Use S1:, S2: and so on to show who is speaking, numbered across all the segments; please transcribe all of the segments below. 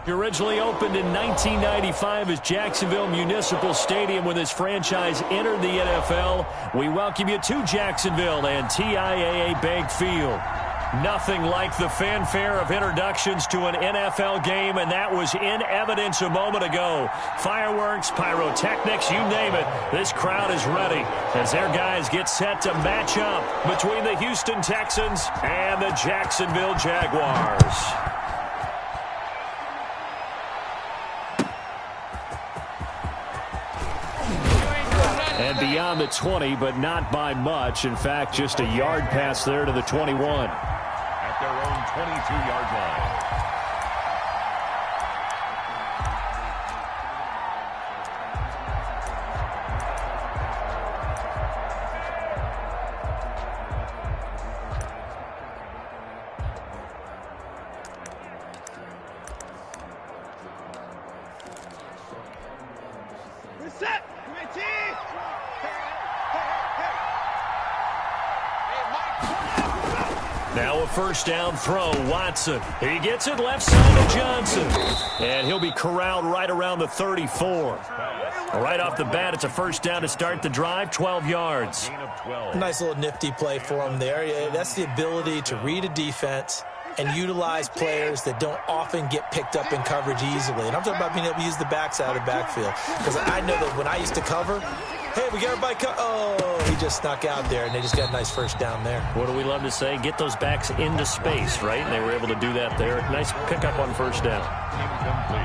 S1: He originally opened in 1995 as Jacksonville Municipal Stadium when this franchise entered the NFL. We welcome you to Jacksonville and TIAA Bank Field. Nothing like the fanfare of introductions to an NFL game, and that was in evidence a moment ago. Fireworks, pyrotechnics, you name it. This crowd is ready as their guys get set to match up between the Houston Texans and the Jacksonville Jaguars. And beyond the 20, but not by much. In fact, just a yard pass there to the 21.
S2: At their own 22-yard line.
S1: Now a first down throw, Watson. He gets it left side to Johnson. And he'll be corralled right around the 34. Right off the bat, it's a first down to start the drive, 12 yards.
S3: Nice little nifty play for him there. Yeah, that's the ability to read a defense and utilize players that don't often get picked up in coverage easily. And I'm talking about being able to use the backside of the backfield. Because I know that when I used to cover, hey, we got everybody oh, he just snuck out there, and they just got a nice first down there.
S1: What do we love to say? Get those backs into space, right? And they were able to do that there. Nice pickup on first down.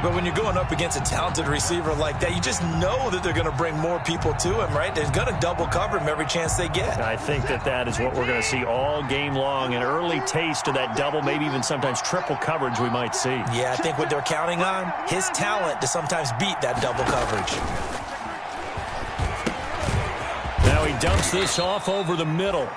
S3: But when you're going up against a talented receiver like that, you just know that they're going to bring more people to him, right? They're going to double cover him every chance they get.
S1: I think that is what we're going to see all game long. An early taste of that double, maybe even sometimes triple coverage we might see.
S3: Yeah, I think what they're counting on, his talent to sometimes beat that double coverage.
S1: Now he dumps this off over the middle.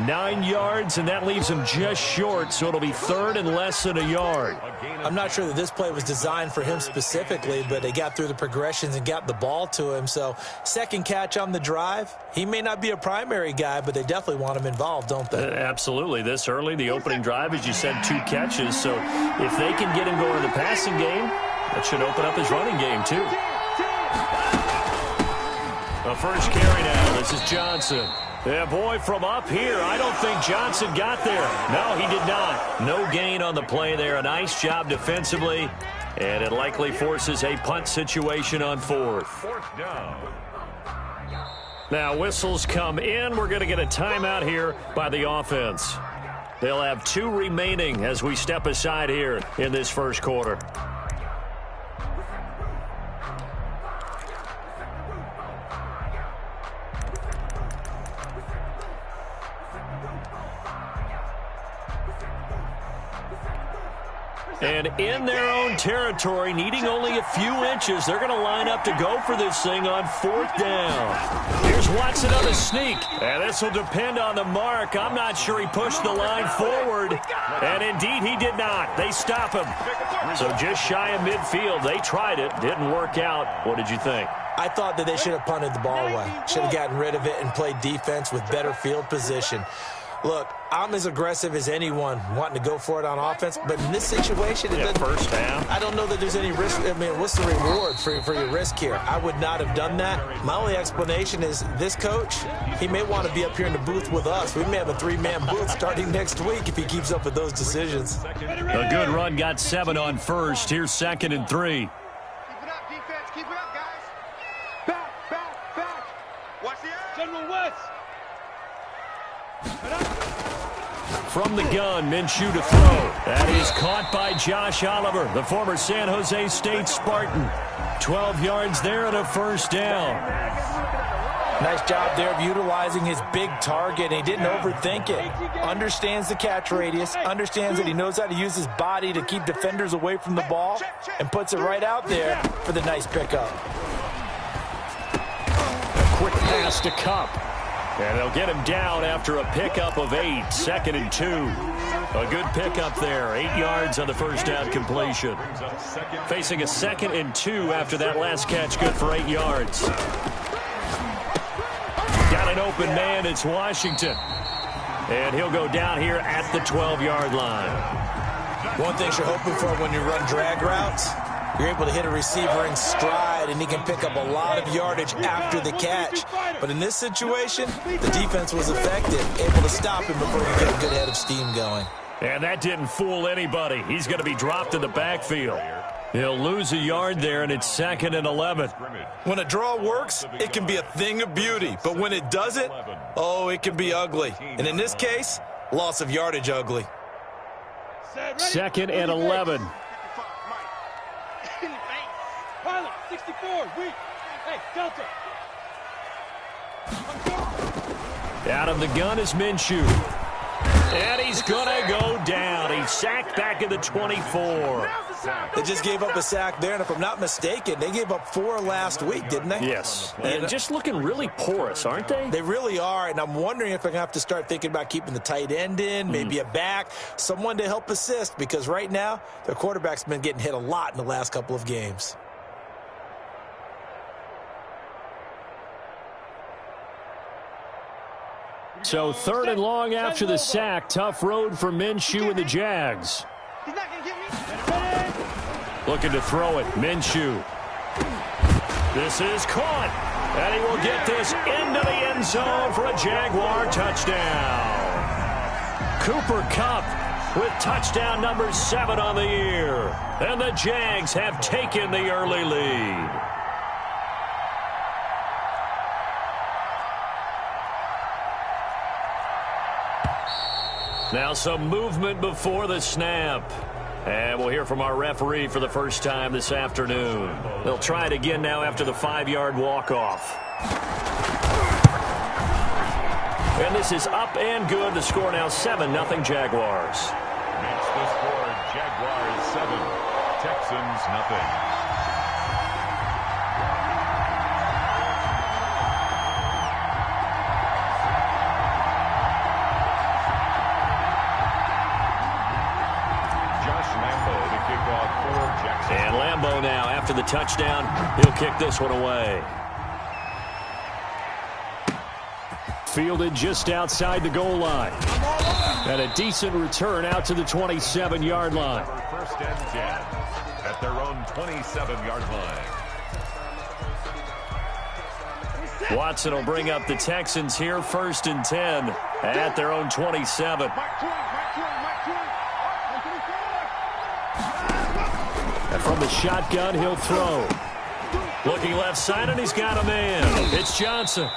S1: 9 yards, and that leaves him just short, so it'll be third and less than a yard.
S3: I'm not sure that this play was designed for him specifically, but they got through the progressions and got the ball to him. So second catch on the drive. He may not be a primary guy, but they definitely want him involved, don't they?
S1: Absolutely. This early, the opening drive, as you said, 2 catches. So if they can get him going in the passing game, that should open up his running game too. The first carry now. This is Johnson. Yeah, boy, from up here, I don't think Johnson got there. No, he did not. No gain on the play there. A nice job defensively, and it likely forces a punt situation on fourth.
S2: Fourth down.
S1: Now, whistles come in. We're going to get a timeout here by the offense. They'll have 2 remaining as we step aside here in this first quarter. And in their own territory, needing only a few inches, they're going to line up to go for this thing on fourth down. Here's Watson on the sneak. And this will depend on the mark. I'm not sure he pushed the line forward. And indeed, he did not. They stop him. So just shy of midfield. They tried it. Didn't work out. What did you think?
S3: I thought that they should have punted the ball away. Should have gotten rid of it and played defense with better field position. Look, I'm as aggressive as anyone wanting to go for it on offense, but in this situation, it doesn't.
S1: First down.
S3: I don't know that there's any risk. I mean, what's the reward for your risk here? I would not have done that. My only explanation is this coach, he may want to be up here in the booth with us. We may have a 3-man booth starting next week if he keeps up with those decisions.
S1: A good run, got 7 on first. Here's 2nd and 3.
S4: Keep it up, defense. Keep it up, guys. Back. Watch the air. General West.
S1: From the gun, Minshew to throw. That is caught by Josh Oliver, the former San Jose State Spartan. 12 yards there and a first down.
S3: Nice job there of utilizing his big target. He didn't overthink it. Understands the catch radius. Understands that he knows how to use his body to keep defenders away from the ball. And puts it right out there for the nice pickup.
S1: A quick pass to Kupp. And they'll get him down after a pickup of 8. 2nd and 2. A good pickup there. 8 yards on the first down completion. Facing a 2nd and 2 after that last catch. Good for 8 yards. Got an open man. It's Washington. And he'll go down here at the 12-yard line.
S3: One thing you're hoping for when you run drag routes, You're able to hit a receiver in stride, and he can pick up a lot of yardage after the catch. But in this situation, the defense was effective, able to stop him before he get a good head of steam going.
S1: And that didn't fool anybody. He's going to be dropped in the backfield. He'll lose a yard there, and it's 2nd and 11.
S3: When a draw works, it can be a thing of beauty. But when it doesn't, oh, it can be ugly. And in this case, loss of yardage ugly.
S1: 2nd and 11.
S4: Pilot, 64, weak. Hey, Delta.
S1: Out of the gun is Minshew. And he's going to go down. He's sacked back at the 24.
S3: They just gave up a sack there, and if I'm not mistaken, they gave up 4 last week, didn't they?
S1: Yes. And just looking really porous, aren't they?
S3: They really are, and I'm wondering if they're going to have to start thinking about keeping the tight end in, maybe a back, someone to help assist, because right now, their quarterback's been getting hit a lot in the last couple of games.
S1: So 3rd and long after the sack. Tough road for Minshew and the Jags.
S4: He's not going to get me.
S1: Looking to throw it. Minshew. This is caught. And he will get this into the end zone for a Jaguar touchdown. Cooper Kupp with touchdown number 7 on the year. And the Jags have taken the early lead. Now some movement before the snap. And we'll hear from our referee for the first time this afternoon. They'll try it again now after the 5-yard walk-off. And this is up and good. The score now 7-0 Jaguars.
S2: Makes the score Jaguars 7, Texans nothing.
S1: And Lambeau now, after the touchdown, he'll kick this one away. Fielded just outside the goal line. And a decent return out to the 27-yard line.
S2: 1st and 10 at their own 27-yard line.
S1: Watson will bring up the Texans here, 1st and 10 at their own 27. And from the shotgun, he'll throw. Looking left side, and he's got a man. It's Johnson.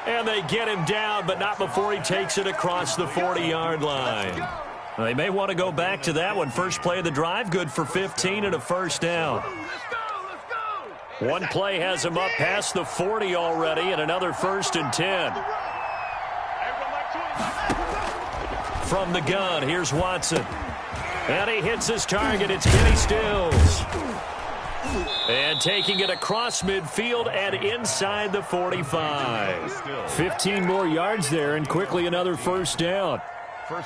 S1: And they get him down, but not before he takes it across the 40-yard line. They may want to go back to that one. First play of the drive, good for 15 and a 1st down. One play has him up past the 40 already, and another 1st and 10. From the gun, here's Watson. And he hits his target. It's Kenny Stills. And taking it across midfield and inside the 45. 15 more yards there, and quickly another 1st down.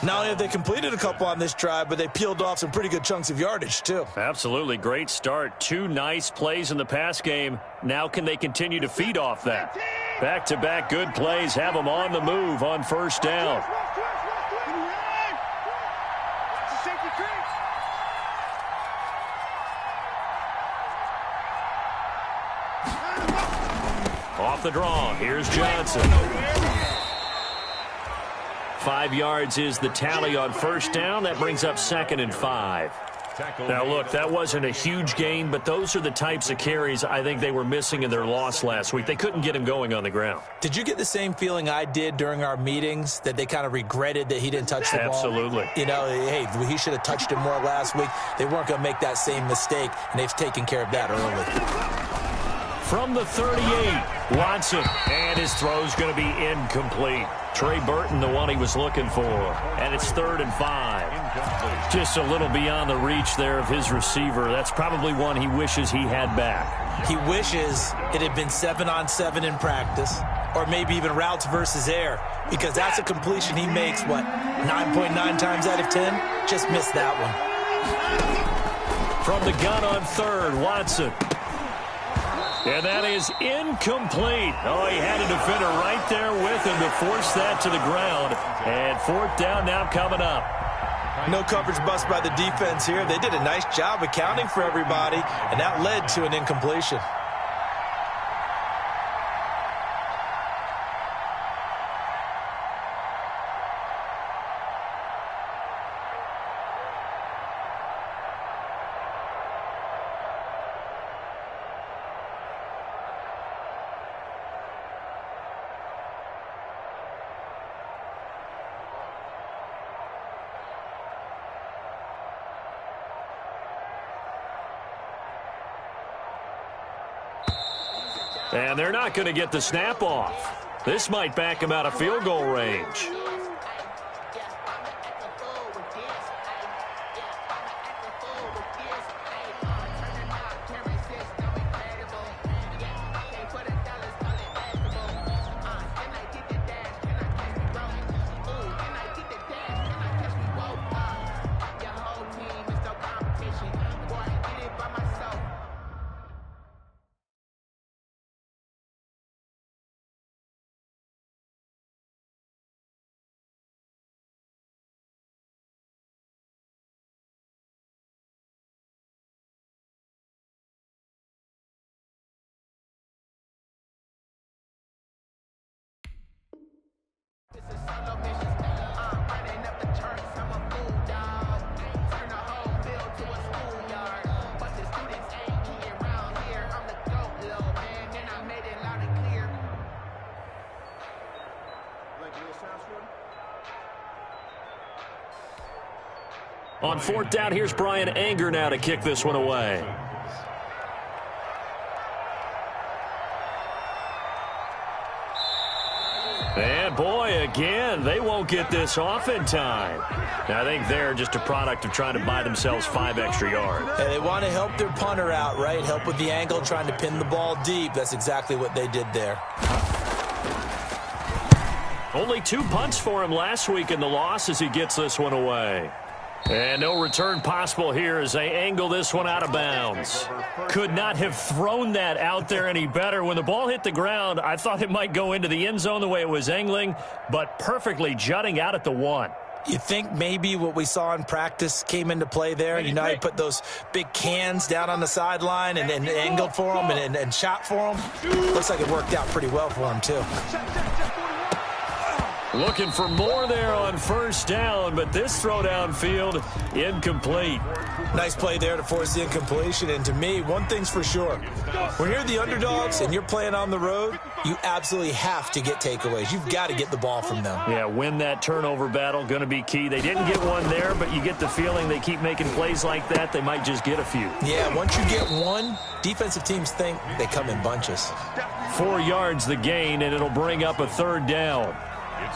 S3: Not only have they completed a couple on this drive, but they peeled off some pretty good chunks of yardage, too.
S1: Absolutely. Great start. 2 nice plays in the pass game. Now can they continue to feed off that? Back-to-back good plays have them on the move on 1st down. Off the draw, here's Johnson. 5 yards is the tally on 1st down. That brings up 2nd and 5. Now, look, that wasn't a huge gain, but those are the types of carries I think they were missing in their loss last week. They couldn't get him going on the ground.
S3: Did you get the same feeling I did during our meetings, that they kind of regretted that he didn't touch the ball?
S1: Absolutely.
S3: You know, hey, he should have touched it more last week. They weren't going to make that same mistake, and they've taken care of that early.
S1: From the 38, Watson, and his throw's going to be incomplete. Trey Burton, the one he was looking for, and it's 3rd and 5. Just a little beyond the reach there of his receiver. That's probably one he wishes he had back.
S3: He wishes it had been 7-on-7 in practice, or maybe even routes versus air, because that's a completion he makes, 9.9 times out of 10? Just missed that one.
S1: From the gun on 3rd, Watson. And that is incomplete. Oh, he had a defender right there with him to force that to the ground. And 4th down now coming up.
S3: No coverage bust by the defense here. They did a nice job accounting for everybody, and that led to an incompletion.
S1: And they're not going to get the snap off. This might back him out of field goal range. On fourth down, here's Brian Anger now to kick this one away. And boy, again, they won't get this off in time. Now, I think they're just a product of trying to buy themselves 5 extra yards.
S3: And they want to help their punter out, right? Help with the angle, trying to pin the ball deep. That's exactly what they did there.
S1: Only 2 punts for him last week in the loss as he gets this one away. And no return possible here as they angle this one out of bounds. Could not have thrown that out there any better. When the ball hit the ground, I thought it might go into the end zone the way it was angling, but perfectly jutting out at the 1.
S3: You think maybe what we saw in practice came into play there? You know, he put those big cans down on the sideline and angled for them and shot for them. Looks like it worked out pretty well for him, too.
S1: Looking for more there on first down, but this throw downfield, incomplete.
S3: Nice play there to force the incompletion. And to me, one thing's for sure. When you're the underdogs and you're playing on the road, you absolutely have to get takeaways. You've got to get the ball from them.
S1: Yeah, win that turnover battle, going to be key. They didn't get one there, but you get the feeling they keep making plays like that, they might just get a few.
S3: Yeah, once you get one, defensive teams think they come in bunches.
S1: 4 yards the gain, and it'll bring up a third down.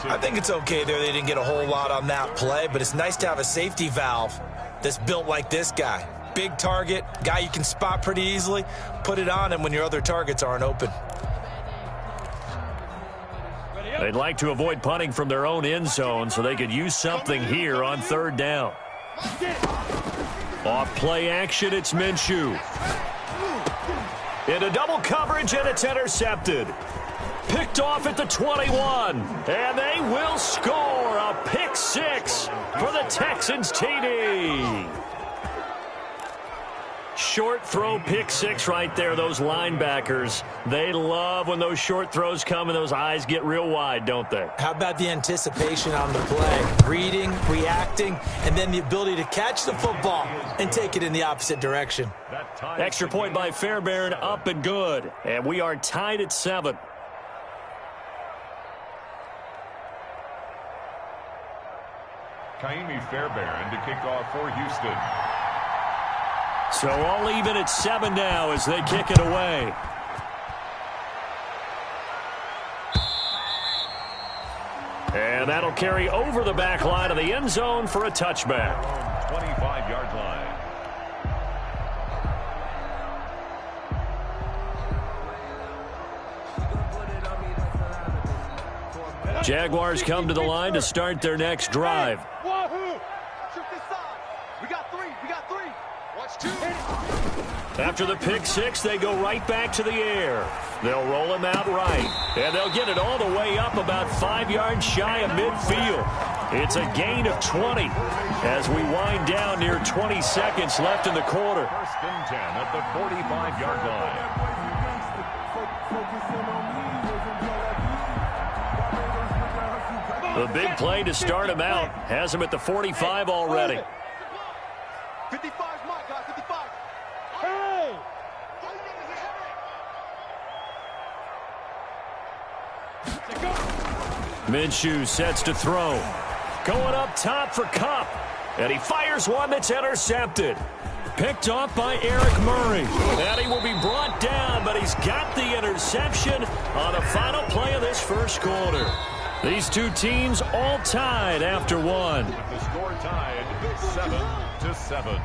S3: I think it's okay there. They didn't get a whole lot on that play, but it's nice to have a safety valve that's built like this guy. Big target, guy you can spot pretty easily. Put it on him when your other targets aren't open.
S1: They'd like to avoid punting from their own end zone so they could use something here on third down. Off play action, it's Minshew. Into double coverage, and it's intercepted. Picked off at the 21, and they will score a pick 6 for the Texans TD. Short throw, pick 6 right there. Those linebackers, they love when those short throws come and those eyes get real wide, don't they?
S3: How about the anticipation on the play? Reading, reacting, and then the ability to catch the football and take it in the opposite direction.
S1: Extra point by Fairbairn, up and good. And we are tied at 7.
S2: Kaimi Fairbairn to kick off for Houston.
S1: So all even at 7 now as they kick it away. And that'll carry over the back line of the end zone for a touchback.
S2: 25-yard line.
S1: Jaguars come to the line to start their next drive. After the pick 6, they go right back to the air. They'll roll him out right, and they'll get it all the way up about 5 yards shy of midfield. It's a gain of 20 as we wind down near 20 seconds left in the quarter.
S2: First and 10 at the 45-yard line.
S1: The big play to start him out has him at the 45 already.
S4: 55's mine, guys. 55. Hey!
S1: Minshew sets to throw. Going up top for Kupp. And he fires one that's intercepted. Picked off by Eric Murray. And he will be brought down, but he's got the interception on the final play of this first quarter. These two teams all tied after one.
S2: With the score tied 7-7.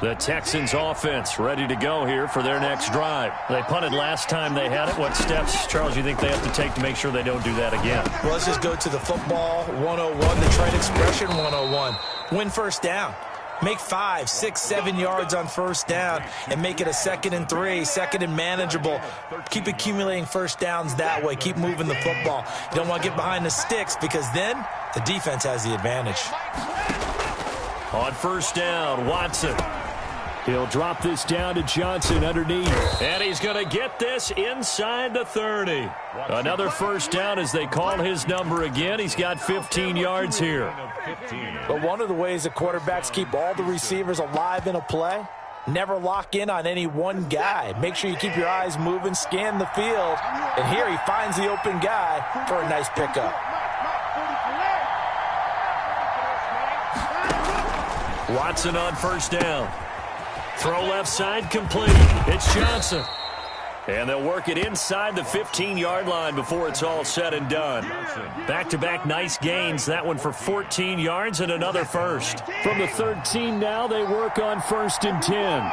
S1: The Texans offense ready to go here for their next drive. They punted last time they had it. What steps, Charles, you think they have to take to make sure they don't do that again?
S3: Well, let's just go to the football 101, the trade expression 101. Win first down. Make 5, 6, 7 yards on first down and make it a 2nd and 3, 2nd and manageable. Keep accumulating first downs that way. Keep moving the football. You don't want to get behind the sticks because then the defense has the advantage.
S1: On first down, Watson. He'll drop this down to Johnson underneath. And he's going to get this inside the 30. Another first down as they call his number again. He's got 15 yards here.
S3: But one of the ways the quarterbacks keep all the receivers alive in a play, never lock in on any one guy. Make sure you keep your eyes moving, scan the field. And here he finds the open guy for a nice pickup.
S1: Watson on first down. Throw left side complete. It's Johnson. And they'll work it inside the 15-yard line before it's all said and done. Back-to-back nice gains. That one for 14 yards and another first. From the 13 now, they work on 1st and 10.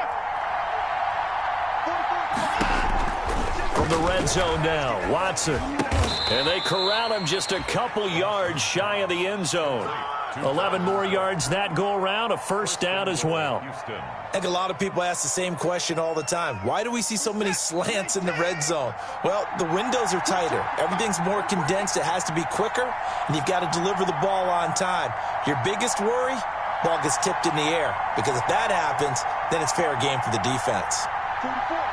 S1: From the red zone now, Watson. And they corral him just a couple yards shy of the end zone. 11 more yards that go around, a first down as well.
S3: I think a lot of people ask the same question all the time. Why do we see so many slants in the red zone? Well, the windows are tighter. Everything's more condensed. It has to be quicker, and you've got to deliver the ball on time. Your biggest worry, ball gets tipped in the air, because if that happens, then it's fair game for the defense.
S4: 44.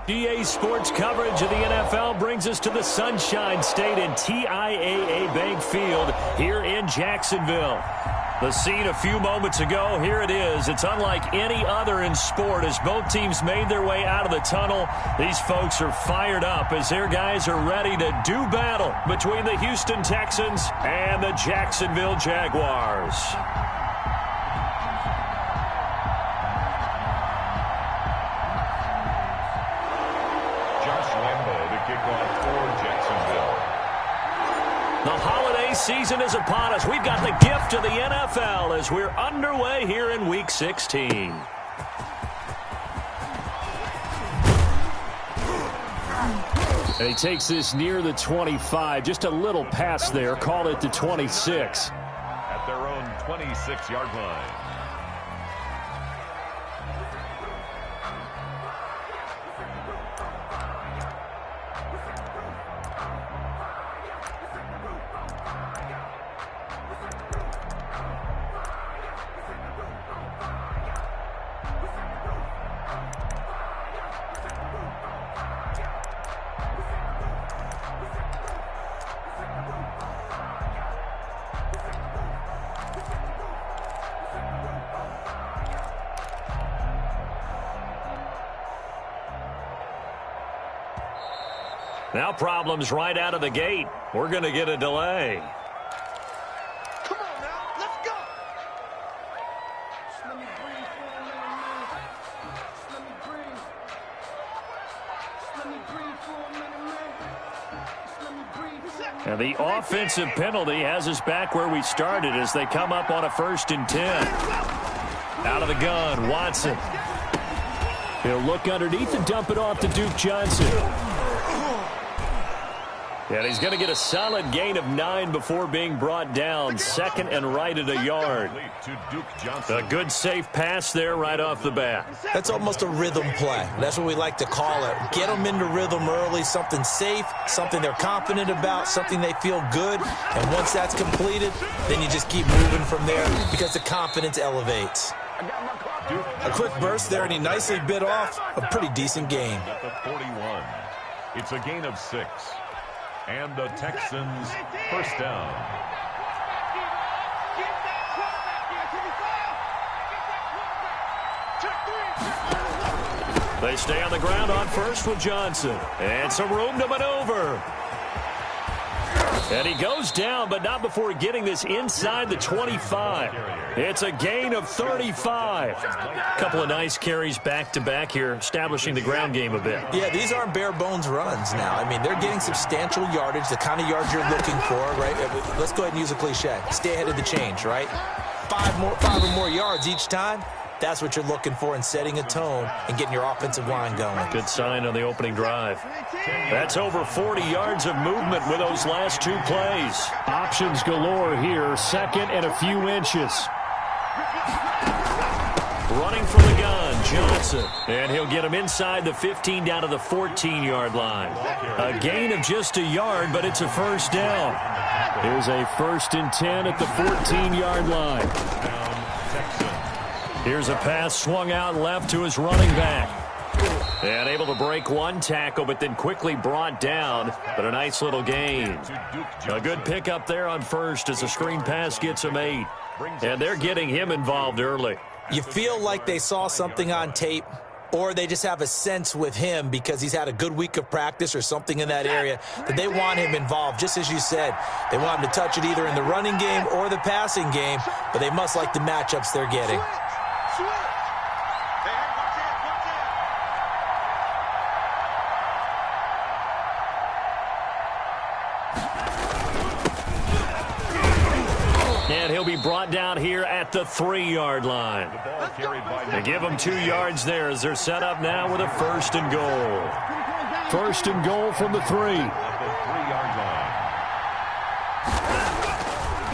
S1: GA Sports coverage of the NFL brings us to the Sunshine State and TIAA Bank Field here in Jacksonville. The scene a few moments ago, here it is. It's unlike any other in sport as both teams made their way out of the tunnel. These folks are fired up as their guys are ready to do battle between the Houston Texans and the Jacksonville Jaguars. The holiday season is upon us. We've got the gift of the NFL as we're underway here in Week 16. And he takes this near the 25. Just a little pass there. Call it the 26.
S2: At their own 26-yard line.
S1: Now problems right out of the gate. We're going to get a delay.
S4: Come on now, let's go. Just let me breathe for a minute, man. Just let me breathe. Just let me breathe for a minute, man. Just let me breathe for a minute.
S1: And the offensive penalty has us back where we started as they come up on a 1st and 10. Out of the gun, Watson. He'll look underneath and dump it off to Duke Johnson. And he's going to get a solid gain of 9 before being brought down. 2nd and right at a yard. A good safe pass there right off the bat.
S3: That's almost a rhythm play. That's what we like to call it. Get them into rhythm early, something safe, something they're confident about, something they feel good. And once that's completed, then you just keep moving from there because the confidence elevates. A quick burst there, and he nicely bit off a pretty decent gain.
S2: At the 41. It's a gain of 6. And the Texans first down.
S1: They stay on the ground on first with Johnson. And some room to maneuver. And he goes down, but not before getting this inside the 25. It's a gain of 35. A couple of nice carries back-to-back here, establishing the ground game a bit.
S3: Yeah, these aren't bare-bones runs now. I mean, they're getting substantial yardage, the kind of yards you're looking for, right? Let's go ahead and use a cliche. Stay ahead of the change, right? 5 or more yards each time. That's what you're looking for in setting a tone and getting your offensive line going.
S1: Good sign on the opening drive. That's over 40 yards of movement with those last 2 plays. Options galore here. 2nd and a few inches. Running from the gun, Johnson. And he'll get him inside the 15 down to the 14-yard line. A gain of just a yard, but it's a first down. Here's a 1st and 10 at the 14-yard line. Here's a pass swung out left to his running back. And able to break 1 tackle, but then quickly brought down. But a nice little gain. A good pickup there on first as a screen pass gets him 8. And they're getting him involved early.
S3: You feel like they saw something on tape, or they just have a sense with him because he's had a good week of practice or something in that area that they want him involved. Just as you said, they want him to touch it either in the running game or the passing game, but they must like the matchups they're getting.
S1: And he'll be brought down here at the 3-yard line. They give him 2 yards there as they're set up now with a 1st and goal. 1st and goal from the 3.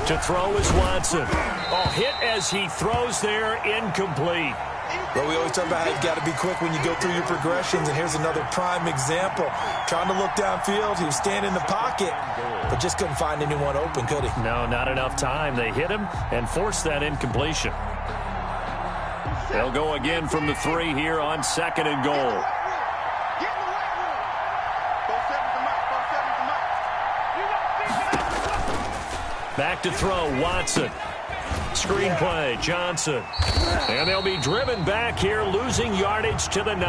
S1: To throw is Watson. Oh, hit as he throws there, incomplete.
S3: Well, we always talk about how you've got to be quick when you go through your progressions, and here's another prime example. Trying to look downfield, he was standing in the pocket, but just couldn't find anyone open, could he?
S1: No, not enough time. They hit him and forced that incompletion. They'll go again from the 3 here on 2nd and goal. Back to throw, Watson. Screenplay, Johnson. And they'll be driven back here, losing yardage to the 9.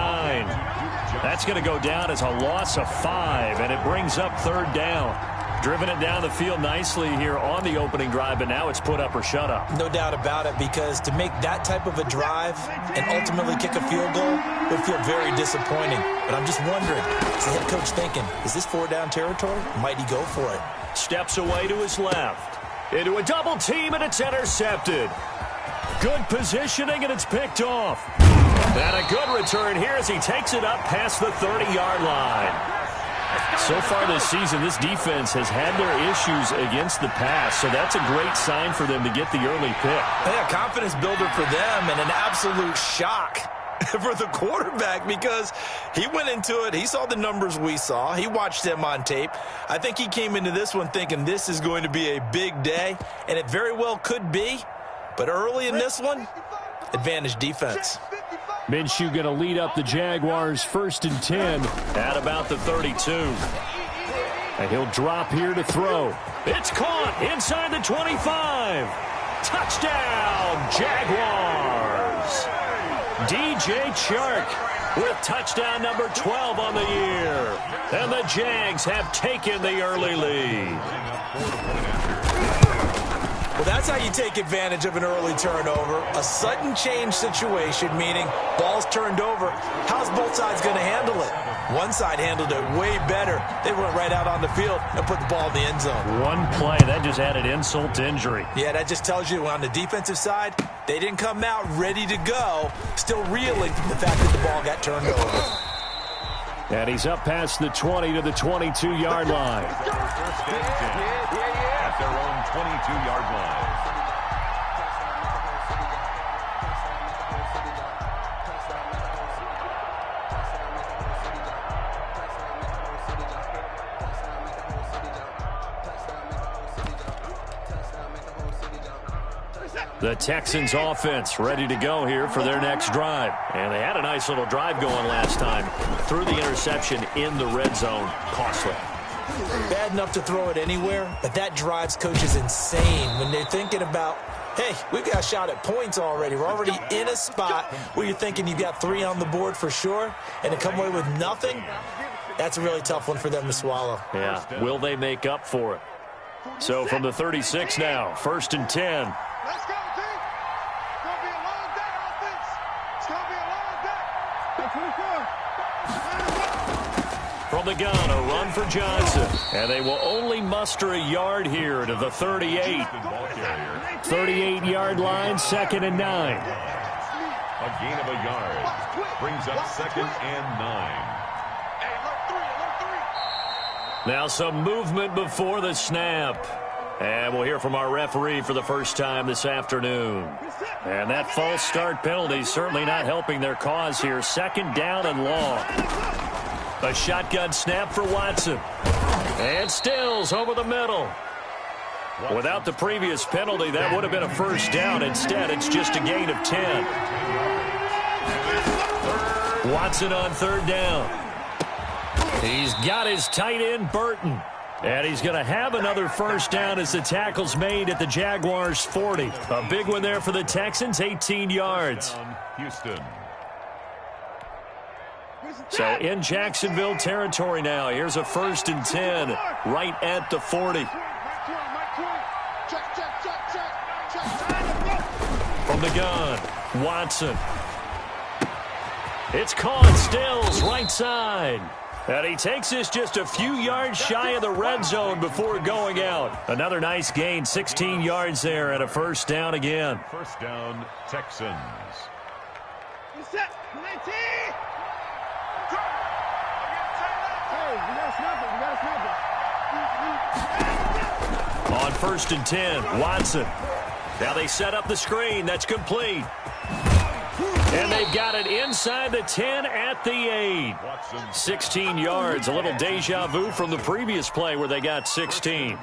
S1: That's going to go down as a loss of 5, and it brings up 3rd down. Driven it down the field nicely here on the opening drive, but now it's put up or shut up.
S3: No doubt about it, because to make that type of a drive and ultimately kick a field goal would feel very disappointing. But I'm just wondering, is the head coach thinking, is this 4-down territory? Might he go for it?
S1: Steps away to his left. Into a double team, and it's intercepted. Good positioning, and it's picked off. And a good return here as he takes it up past the 30-yard line. So far this season, this defense has had their issues against the pass, so that's a great sign for them to get the early pick.
S3: Yeah, confidence builder for them, and an absolute shock for the quarterback, because he went into it, he saw the numbers we saw, he watched them on tape. I think he came into this one thinking this is going to be a big day, and it very well could be, but early in this one, advantage defense.
S1: Minshew going to lead up the Jaguars 1st and 10 at about the 32. And he'll drop here to throw. It's caught inside the 25. Touchdown, Jaguars. DJ Chark with touchdown number 12 on the year. And the Jags have taken the early lead.
S3: Well, that's how you take advantage of an early turnover. A sudden change situation, meaning ball's turned over. How's both sides going to handle it? One side handled it way better. They went right out on the field and put the ball in the end zone.
S1: One play, that just added insult to injury.
S3: Yeah, that just tells you on the defensive side, they didn't come out ready to go, still reeling from the fact that the ball got turned over.
S1: And he's up past the 20 to the 22-yard line.
S2: At their own 22-yard line.
S1: The Texans offense ready to go here for their next drive. And they had a nice little drive going last time. Threw the interception in the red zone. Costly.
S3: Bad enough to throw it anywhere, but that drives coaches insane when they're thinking about, hey, we've got a shot at points already. We're already in a spot where you're thinking you've got 3 on the board for sure, and to come away with nothing, that's a really tough one for them to swallow.
S1: Yeah, will they make up for it? So from the 36 now, 1st and 10.
S4: Let's go, team. It's going to be a long day, offense. It's going to be a long day.
S1: From the gun, a run for Johnson. And they will only muster a yard here to the 38. 38-yard line, 2nd and 9.
S2: A gain of a yard. Brings up 2nd and 9.
S1: Now some movement before the snap. And we'll hear from our referee for the first time this afternoon. And that false start penalty certainly not helping their cause here. 2nd down and long. A shotgun snap for Watson. And Stills over the middle. Without the previous penalty, that would have been a 1st down. Instead, it's just a gain of 10. Watson on 3rd down. He's got his tight end, Burton. And he's going to have another 1st down as the tackle's made at the Jaguars' 40. A big one there for the Texans, 18 yards.
S2: Houston.
S1: So in Jacksonville territory now. Here's a 1st and 10 right at the 40. From the gun, Watson. It's caught. Stills right side. And he takes this just a few yards shy of the red zone before going out. Another nice gain, 16 yards there, and a 1st down again.
S2: 1st down, Texans.
S1: On 1st and 10, Watson. Now they set up the screen. That's complete. And they've got it inside the 10 at the 8. 16 yards, a little deja vu from the previous play where they got 16.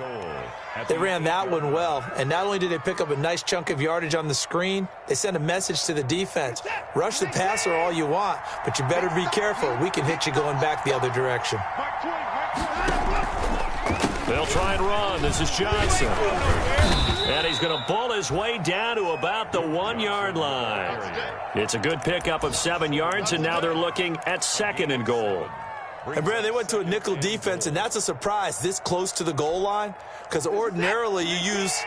S3: They ran that one well, and not only did they pick up a nice chunk of yardage on the screen, they sent a message to the defense. Rush the passer all you want, but you better be careful. We can hit you going back the other direction.
S1: They'll They'll try and run. This is Johnson. And he's going to bull his way down to about the 1-yard line. It's a good pickup of 7 yards, and now they're looking at 2nd and goal.
S3: And, Brad, they went to a nickel defense, and that's a surprise this close to the goal line, because ordinarily you use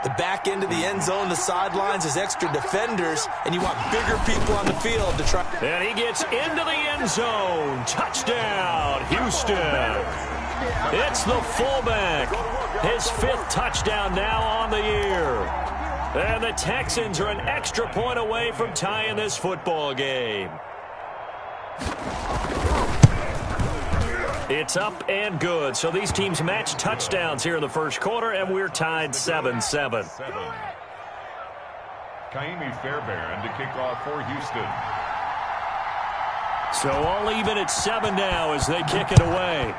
S3: the back end of the end zone, the sidelines as extra defenders, and you want bigger people on the field to try.
S1: And he gets into the end zone. Touchdown, Houston. It's the fullback. His 5th touchdown now on the year. And the Texans are an extra point away from tying this football game. It's up and good. So these teams match touchdowns here in the first quarter, and we're tied 7-7.
S2: Kaimi Fairbairn to kick off for Houston.
S1: So all even at 7 now as they kick it away.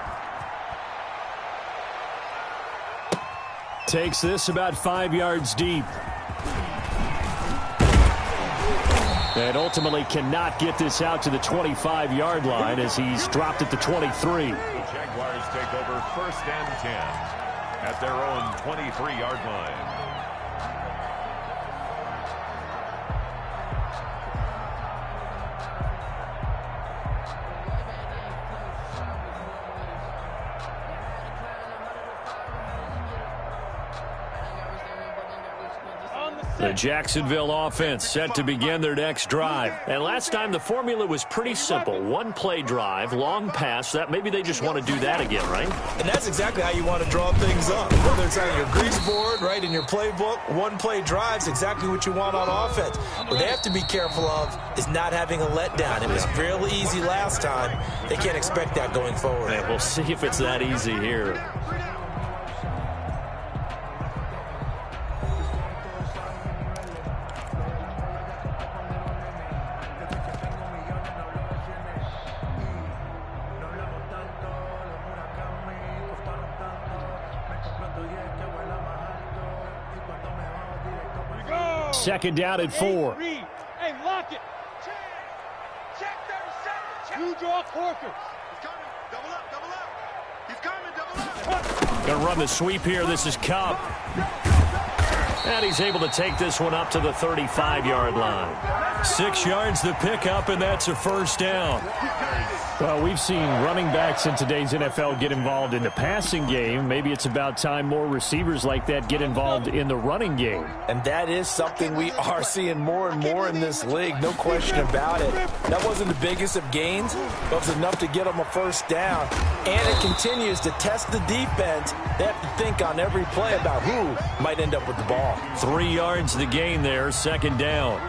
S1: Takes this about 5 yards deep. And ultimately cannot get this out to the 25-yard line as he's dropped at the 23.
S2: The Jaguars take over 1st and 10 at their own 23-yard line.
S1: The Jacksonville offense set to begin their next drive. And last time the formula was pretty simple. 1-play drive, long pass. That maybe they just want to do that again, right?
S3: And that's exactly how you want to draw things up. Whether it's on your grease board, right, in your playbook, 1-play drive's exactly what you want on offense. What they have to be careful of is not having a letdown. It was real easy last time. They can't expect that going forward.
S1: And we'll see if it's that easy here. Second down at 4.
S5: Hey, lock it. Check 37. You draw Corkers.
S4: He's coming. Double up. He's coming, double up.
S1: Going to run the sweep here. This is Cobb. And he's able to take this one up to the 35-yard line. 6 yards the pickup, and that's a first down. Well, we've seen running backs in today's NFL get involved in the passing game. Maybe it's about time more receivers like that get involved in the running game.
S3: And that is something we are seeing more and more in this league, no question about it. That wasn't the biggest of gains, but it was enough to get them a first down. And it continues to test the defense. They have to think on every play about who might end up with the ball.
S1: 3 yards the gain there, second down.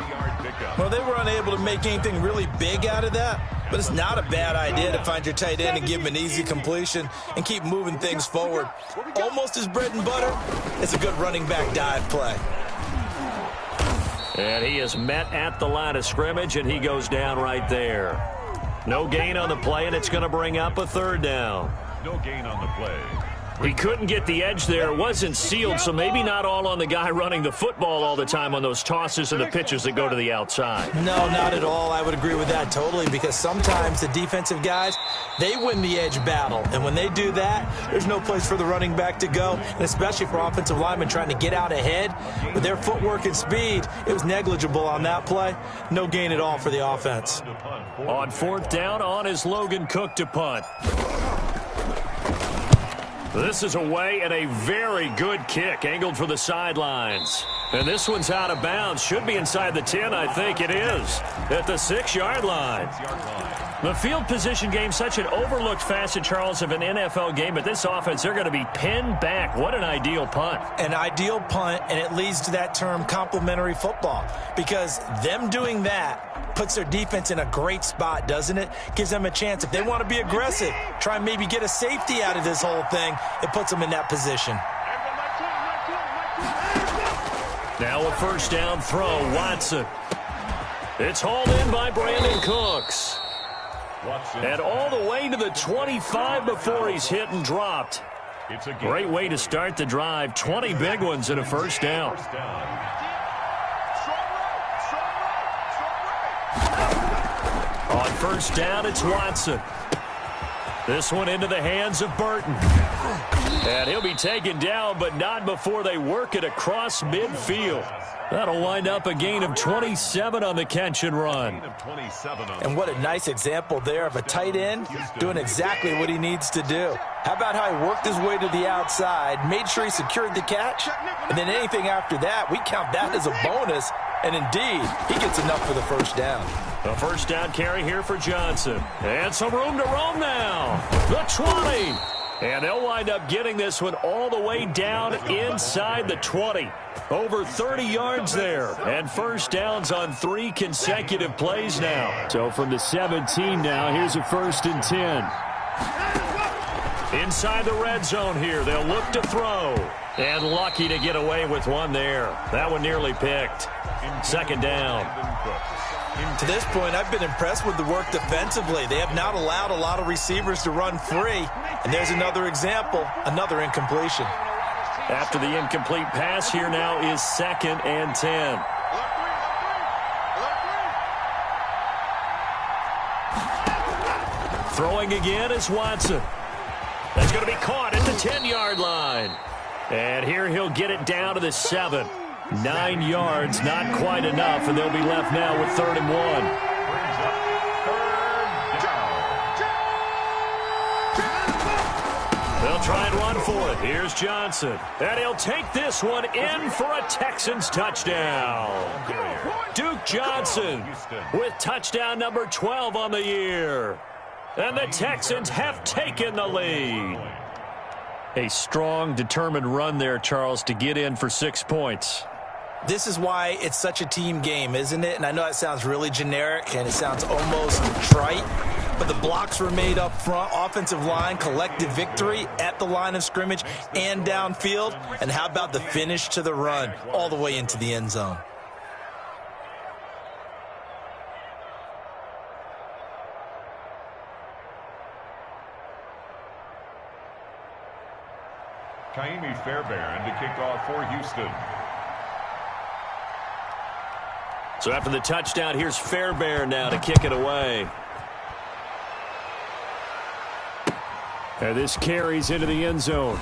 S3: Well, they were unable to make anything really big out of that, but it's not a bad idea to find your tight end and give him an easy completion and keep moving things forward. Almost his bread and butter. It's a good running back dive play.
S1: And he is met at the line of scrimmage, and he goes down right there. No gain on the play, and it's going to bring up a third down.
S2: No gain on the play.
S1: He couldn't get the edge there. It wasn't sealed, so maybe not all on the guy running the football all the time on those tosses and the pitches that go to the outside.
S3: No, not at all. I would agree with that totally, because sometimes the defensive guys, they win the edge battle. And when they do that, there's no place for the running back to go, and especially for offensive linemen trying to get out ahead. With their footwork and speed, it was negligible on that play. No gain at all for the offense.
S1: On fourth down, on is Logan Cook to punt. This is away and a very good kick, angled for the sidelines. And this one's out of bounds. Should be inside the 10, I think it is. At the 6-yard line. The field position game, such an overlooked facet, Charles, of an NFL game. But this offense, they're going to be pinned back. What an ideal punt.
S3: An ideal punt, and it leads to that term complementary football. Because them doing that puts their defense in a great spot, doesn't it? Gives them a chance. If they want to be aggressive, try and maybe get a safety out of this whole thing, it puts them in that position.
S1: Now a first down throw, Watson. It's hauled in by Brandon Cooks. And all the way to the 25 before he's hit and dropped. Great way to start the drive. 20 big ones and a first down. On first down, it's Watson. This one into the hands of Burton. And he'll be taken down, but not before they work it across midfield. That'll wind up a gain of 27 on the catch and run.
S3: And what a nice example there of a tight end doing exactly what he needs to do. How about how he worked his way to the outside, made sure he secured the catch, and then anything after that, we count that as a bonus. And indeed, he gets enough for the first down.
S1: The first down carry here for Johnson. And some room to roam now. The 20. And they'll wind up getting this one all the way down inside the 20. Over 30 yards there. And first downs on 3 consecutive plays now. So from the 17 now, here's a 1st and 10. Inside the red zone here. They'll look to throw. And lucky to get away with one there. That one nearly picked. 2nd down.
S3: To this point, I've been impressed with the work defensively. They have not allowed a lot of receivers to run free. And there's another example, another incompletion.
S1: After the incomplete pass, here now is 2nd and 10. Throwing again is Watson. That's going to be caught at the 10-yard line. And here he'll get it down to the 7. 9 yards, not quite enough, and they'll be left now with 3rd and 1. They'll try and run for it. Here's Johnson. And he'll take this one in for a Texans touchdown. Duke Johnson with touchdown number 12 on the year. And the Texans have taken the lead. A strong, determined run there, Charles, to get in for 6 points.
S3: This is why it's such a team game, isn't it? And I know that sounds really generic and it sounds almost trite, but the blocks were made up front, offensive line, collective victory at the line of scrimmage and downfield. And how about the finish to the run all the way into the end zone?
S2: Kaimi Fairbairn to kick off for Houston.
S1: So after the touchdown, here's Fairbairn now to kick it away. And this carries into the end zone.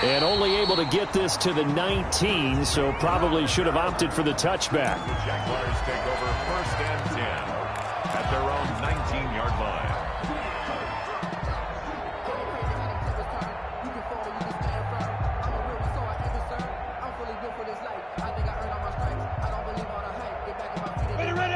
S1: And only able to get this to the 19, so probably should have opted for the touchback.
S2: The Jaguars take over 1st and 10 at their own 19-yard line.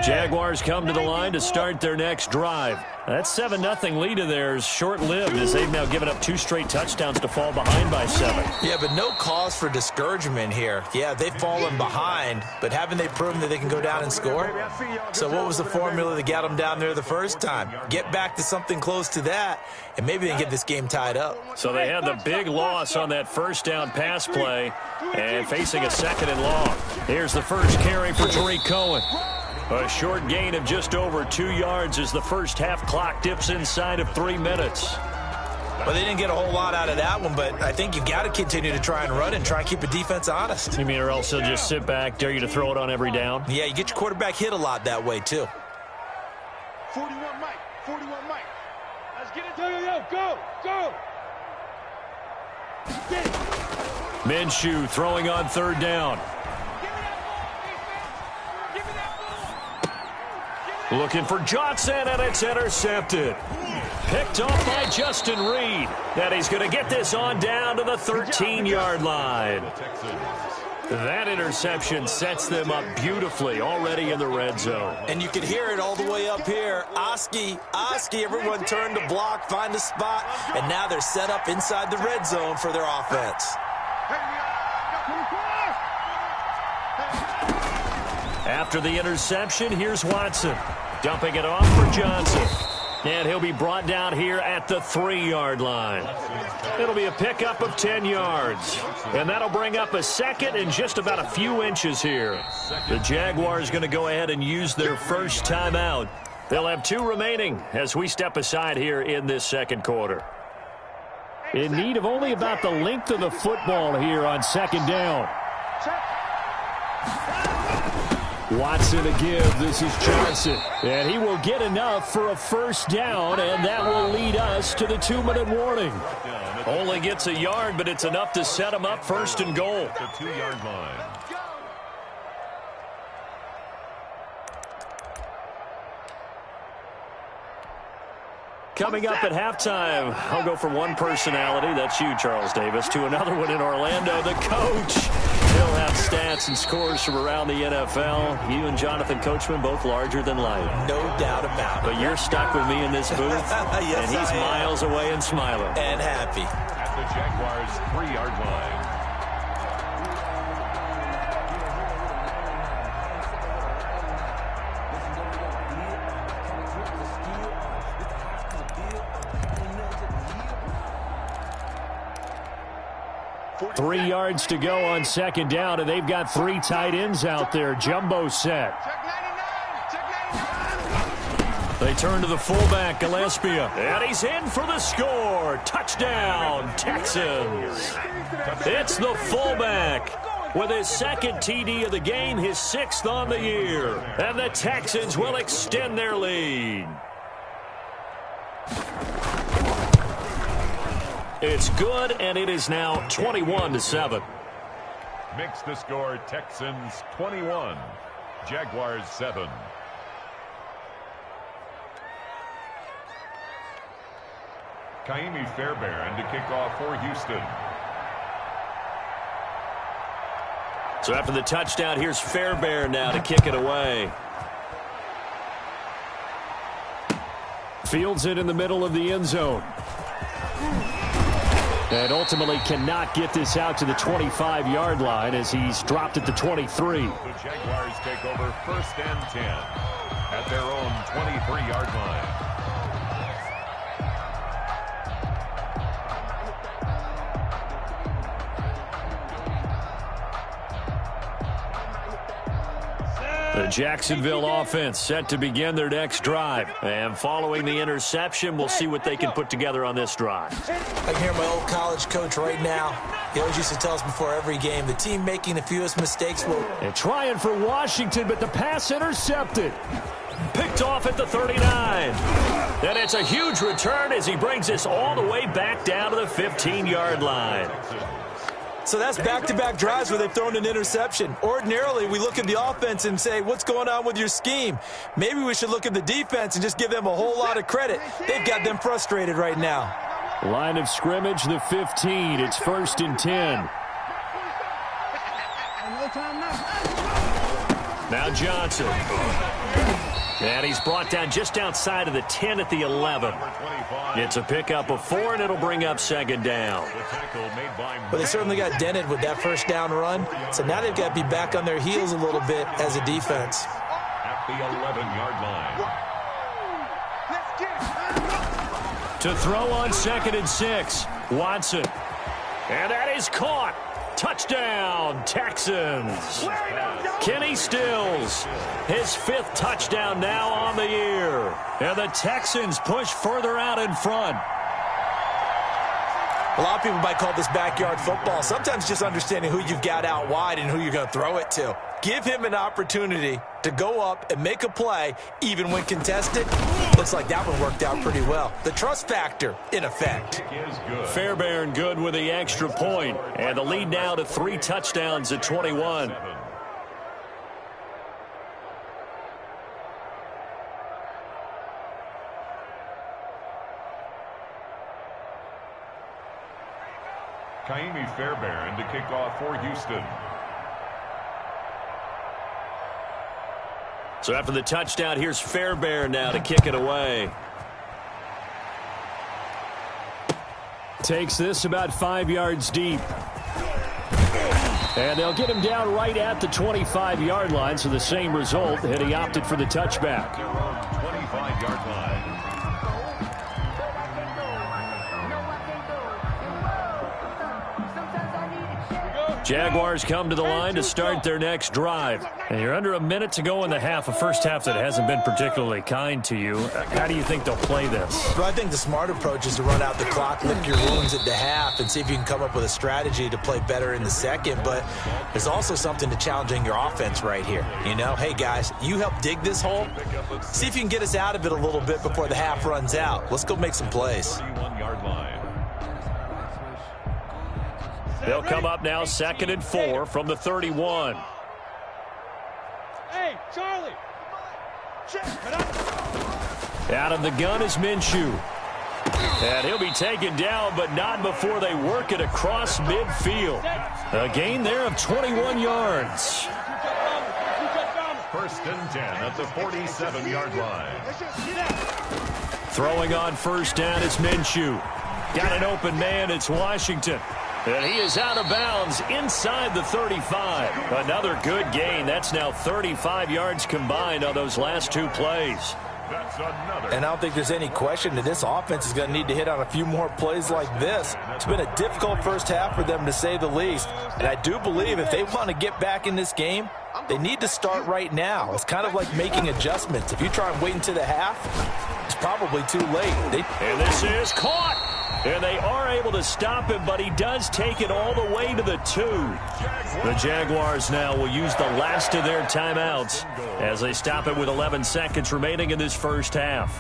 S1: Jaguars come to the line to start their next drive. That 7-0 lead of theirs short-lived as they've now given up 2 straight touchdowns to fall behind by 7.
S3: Yeah, but no cause for discouragement here. Yeah, they've fallen behind, but haven't they proven that they can go down and score? So what was the formula that got them down there the first time? Get back to something close to that, and maybe they can get this game tied up.
S1: So they had the big loss on that first down pass play and facing a 2nd and long. Here's the first carry for Tariq Cohen. A short gain of just over 2 yards as the first half clock dips inside of 3 minutes.
S3: Well, they didn't get a whole lot out of that one, but I think you got to continue to try and run and try and keep the defense honest.
S1: You mean or else they'll just sit back, dare you to throw it on every down?
S3: Yeah, you get your quarterback hit a lot that way, too.
S5: 41 Mike. 41 Mike. Let's get it. Yo, go, go.
S1: Minshew throwing on 3rd down. Looking for Johnson, and it's intercepted. Picked off by Justin Reed. And he's going to get this on down to the 13-yard line. That interception sets them up beautifully already in the red zone.
S3: And you can hear it all the way up here. Oski, everyone turned to block, find a spot, and now they're set up inside the red zone for their offense.
S1: After the interception, here's Watson. Dumping it off for Johnson. And he'll be brought down here at the 3-yard line. It'll be a pickup of 10 yards. And that'll bring up a 2nd and just about a few inches here. The Jaguars going to go ahead and use their first timeout. They'll have 2 remaining as we step aside here in this 2nd quarter. In need of only about the length of the football here on 2nd down. Watson to give. This is Johnson. And he will get enough for a first down, and that will lead us to the 2-minute warning. Only gets a yard, but it's enough to set him up first and goal.
S2: The 2-yard line.
S1: Coming up at halftime, I'll go from one personality, that's you, Charles Davis, to another one in Orlando, the coach. He'll have stats and scores from around the NFL. You and Jonathan Coachman, both larger than life.
S3: No doubt about it.
S1: But you're stuck with me in this booth,
S3: yes,
S1: and he's miles away and smiling.
S3: And happy.
S2: At the Jaguars' 3-yard line.
S1: Three yards to go on second down, and they've got 3 tight ends out there. Jumbo set. They turn to the fullback, Gillespie. And he's in for the score. Touchdown, Texans. It's the fullback with his second TD of the game, his 6th on the year. And the Texans will extend their lead. It's good, and it is now 21-7.
S2: Makes the score Texans 21, Jaguars 7. Kaimi Fairbairn to kick off for Houston.
S1: So after the touchdown, here's Fairbairn now to kick it away. Fields it in the middle of the end zone. And ultimately cannot get this out to the 25-yard line as he's dropped at the 23.
S2: The Jaguars take over 1st and 10 at their own 23-yard line.
S1: The Jacksonville offense set to begin their next drive. And following the interception, we'll see what they can put together on this drive.
S3: I can hear my old college coach right now. He always used to tell us before every game, the team making the fewest mistakes will...
S1: And trying for Washington, but the pass intercepted. Picked off at the 39. And it's a huge return as he brings this all the way back down to the 15-yard line.
S3: So that's back-to-back drives where they've thrown an interception. Ordinarily, we look at the offense and say, what's going on with your scheme? Maybe we should look at the defense and just give them a whole lot of credit. They've got them frustrated right now.
S1: Line of scrimmage, the 15. It's 1st and 10. Now Johnson. And he's brought down just outside of the 10 at the 11. It's a pickup of 4, and it'll bring up 2nd down.
S3: But they certainly got dented with that first down run. So now they've got to be back on their heels a little bit as a defense.
S2: At the 11-yard line.
S1: To throw on 2nd and 6. Watson. And that is caught. Touchdown, Texans. Kenny Stills, his 5th touchdown now on the year. And the Texans push further out in front.
S3: A lot of people might call this backyard football. Sometimes just understanding who you've got out wide and who you're going to throw it to. Give him an opportunity to go up and make a play, even when contested. Looks like that one worked out pretty well. The trust factor, in effect.
S1: Fairbairn good with the extra point. And the lead now to 3 touchdowns at 21.
S2: Kaimi Fairbairn to kick off for Houston.
S1: So after the touchdown, here's Fairbairn now to kick it away. Takes this about 5 yards deep. And they'll get him down right at the 25-yard line, so the same result, and he opted for the touchback.
S2: 25-yard line.
S1: Jaguars come to the line to start their next drive. And you're under a minute to go in the half, a first half that hasn't been particularly kind to you. How do you think they'll play this?
S3: Well, I think the smart approach is to run out the clock, lick your wounds at the half, and see if you can come up with a strategy to play better in the second. But there's also something to challenging your offense right here. You know, hey, guys, you help dig this hole. See if you can get us out of it a little bit before the half runs out. Let's go make some plays.
S1: They'll come up now 2nd and 4 from the 31.
S5: Hey, Charlie.
S1: Out of the gun is Minshew. And he'll be taken down, but not before they work it across midfield. A gain there of 21 yards.
S2: 1st and 10 at the 47-yard line.
S1: Throwing on 1st down is Minshew. Got an open man, it's Washington. And he is out of bounds inside the 35. Another good gain. That's now 35 yards combined on those last 2 plays.
S3: And I don't think there's any question that this offense is going to need to hit on a few more plays like this. It's been a difficult first half for them, to say the least. And I do believe if they want to get back in this game, they need to start right now. It's kind of like making adjustments. If you try and wait until the half, it's probably too late.
S1: And this is caught. And they are able to stop him, but he does take it all the way to the 2. The Jaguars now will use the last of their timeouts as they stop it with 11 seconds remaining in this first half.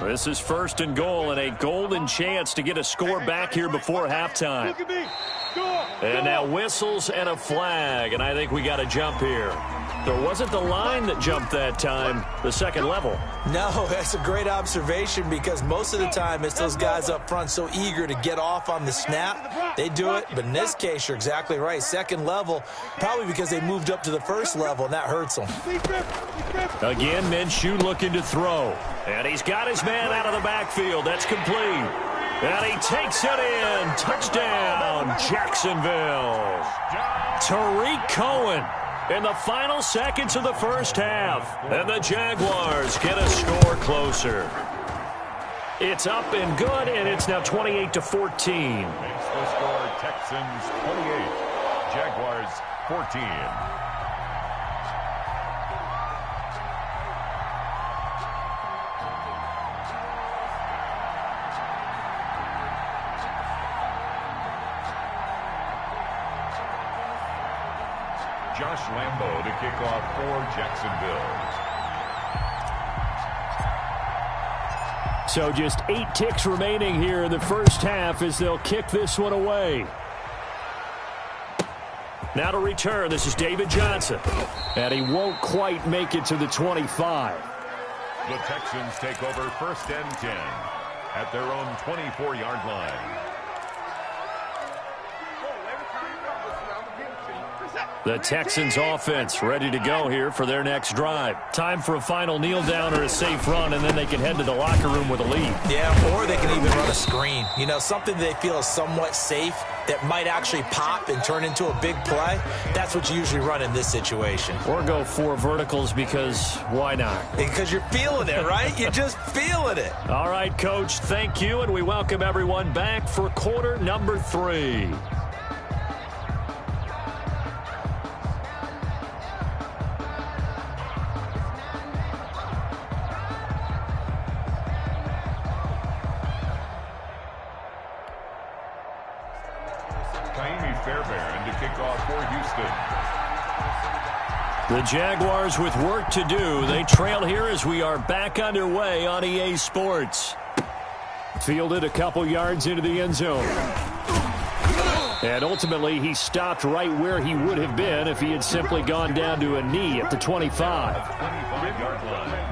S1: This is 1st and goal and a golden chance to get a score back here before halftime. And now whistles and a flag, and I think we got to jump here. There wasn't the line that jumped that time, the second level.
S3: No, that's a great observation because most of the time it's those guys up front so eager to get off on the snap. They do it, but in this case, you're exactly right. Second level, probably because they moved up to the first level, and that hurts them.
S1: Again, Minshew looking to throw. And he's got his man out of the backfield. That's complete. And he takes it in. Touchdown, Jacksonville. Tariq Cohen in the final seconds of the first half. And the Jaguars get a score closer. It's up and good, and it's now 28-14.
S2: Makes the score Texans 28, Jaguars 14. Josh Lambo to kick off for Jacksonville.
S1: So just 8 ticks remaining here in the first half as they'll kick this one away. Now to return, this is David Johnson. And he won't quite make it to the 25.
S2: The Texans take over 1st and 10 at their own 24-yard line.
S1: The Texans offense ready to go here for their next drive. Time for a final kneel down or a safe run, and then they can head to the locker room with a lead.
S3: Yeah, or they can even run a screen. You know, something they feel is somewhat safe that might actually pop and turn into a big play. That's what you usually run in this situation.
S1: Or go 4 verticals because why not?
S3: Because you're feeling it, right? You're just feeling it.
S1: All right, Coach, thank you, and we welcome everyone back for quarter number 3. The Jaguars with work to do. They trail here as we are back underway on EA Sports. Fielded a couple yards into the end zone. And ultimately, he stopped right where he would have been if he had simply gone down to a knee at the 25.
S2: 25-yard line.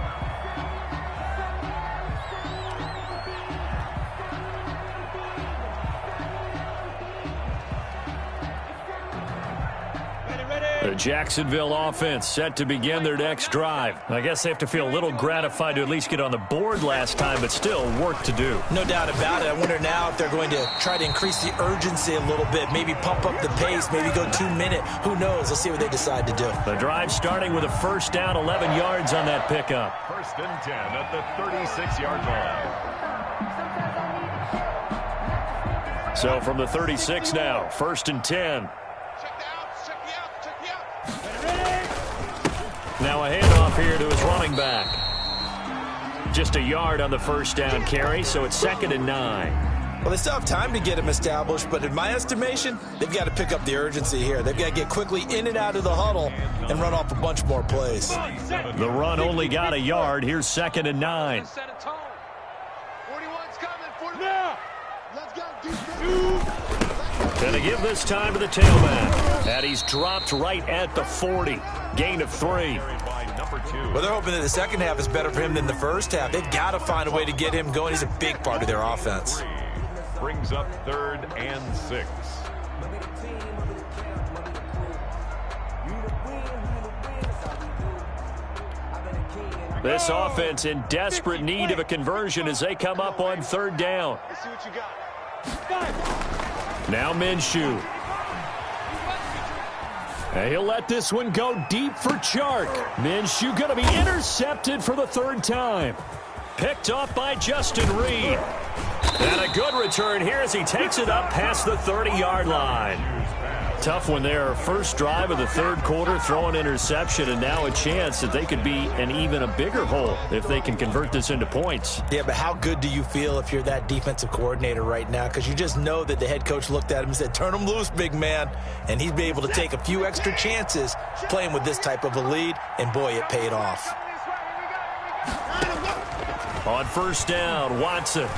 S5: Ready.
S1: The Jacksonville offense set to begin their next drive. I guess they have to feel a little gratified to at least get on the board last time, but still work to do.
S3: No doubt about it. I wonder now if they're going to try to increase the urgency a little bit, maybe pump up the pace, maybe go 2-minute. Who knows? Let's see what they decide to do.
S1: The drive starting with a first down, 11 yards on that pickup.
S2: First and 10 at the 36-yard line.
S1: So from the 36 now, first and 10. Now a handoff here to his running back. Just a yard on the first down carry, so it's 2nd and 9.
S3: Well, they still have time to get him established, but in my estimation, they've got to pick up the urgency here. They've got to get quickly in and out of the huddle and run off a bunch more plays.
S1: The run only got a yard. Here's 2nd and 9.
S5: 41's coming. 41. Let's go.
S1: And they give this time to the tailback. And he's dropped right at the 40. Gain of 3.
S3: Well, they're hoping that the second half is better for him than the first half. They've got to find a way to get him going. He's a big part of their offense.
S2: Brings up 3rd and 6.
S1: This offense in desperate need of a conversion as they come up on 3rd down.
S5: Let's see what you got.
S1: Now Minshew. And he'll let this one go deep for Chark. Minshew going to be intercepted for the 3rd time. Picked off by Justin Reed. And a good return here as he takes it up past the 30-yard line. Tough one there. First drive of the 3rd quarter, throwing interception, and now a chance that they could be in even a bigger hole if they can convert this into points.
S3: Yeah, but how good do you feel if you're that defensive coordinator right now? Because you just know that the head coach looked at him and said, turn him loose, big man. And he'd be able to take a few extra chances playing with this type of a lead, and boy, it paid off.
S1: On first down, Watson.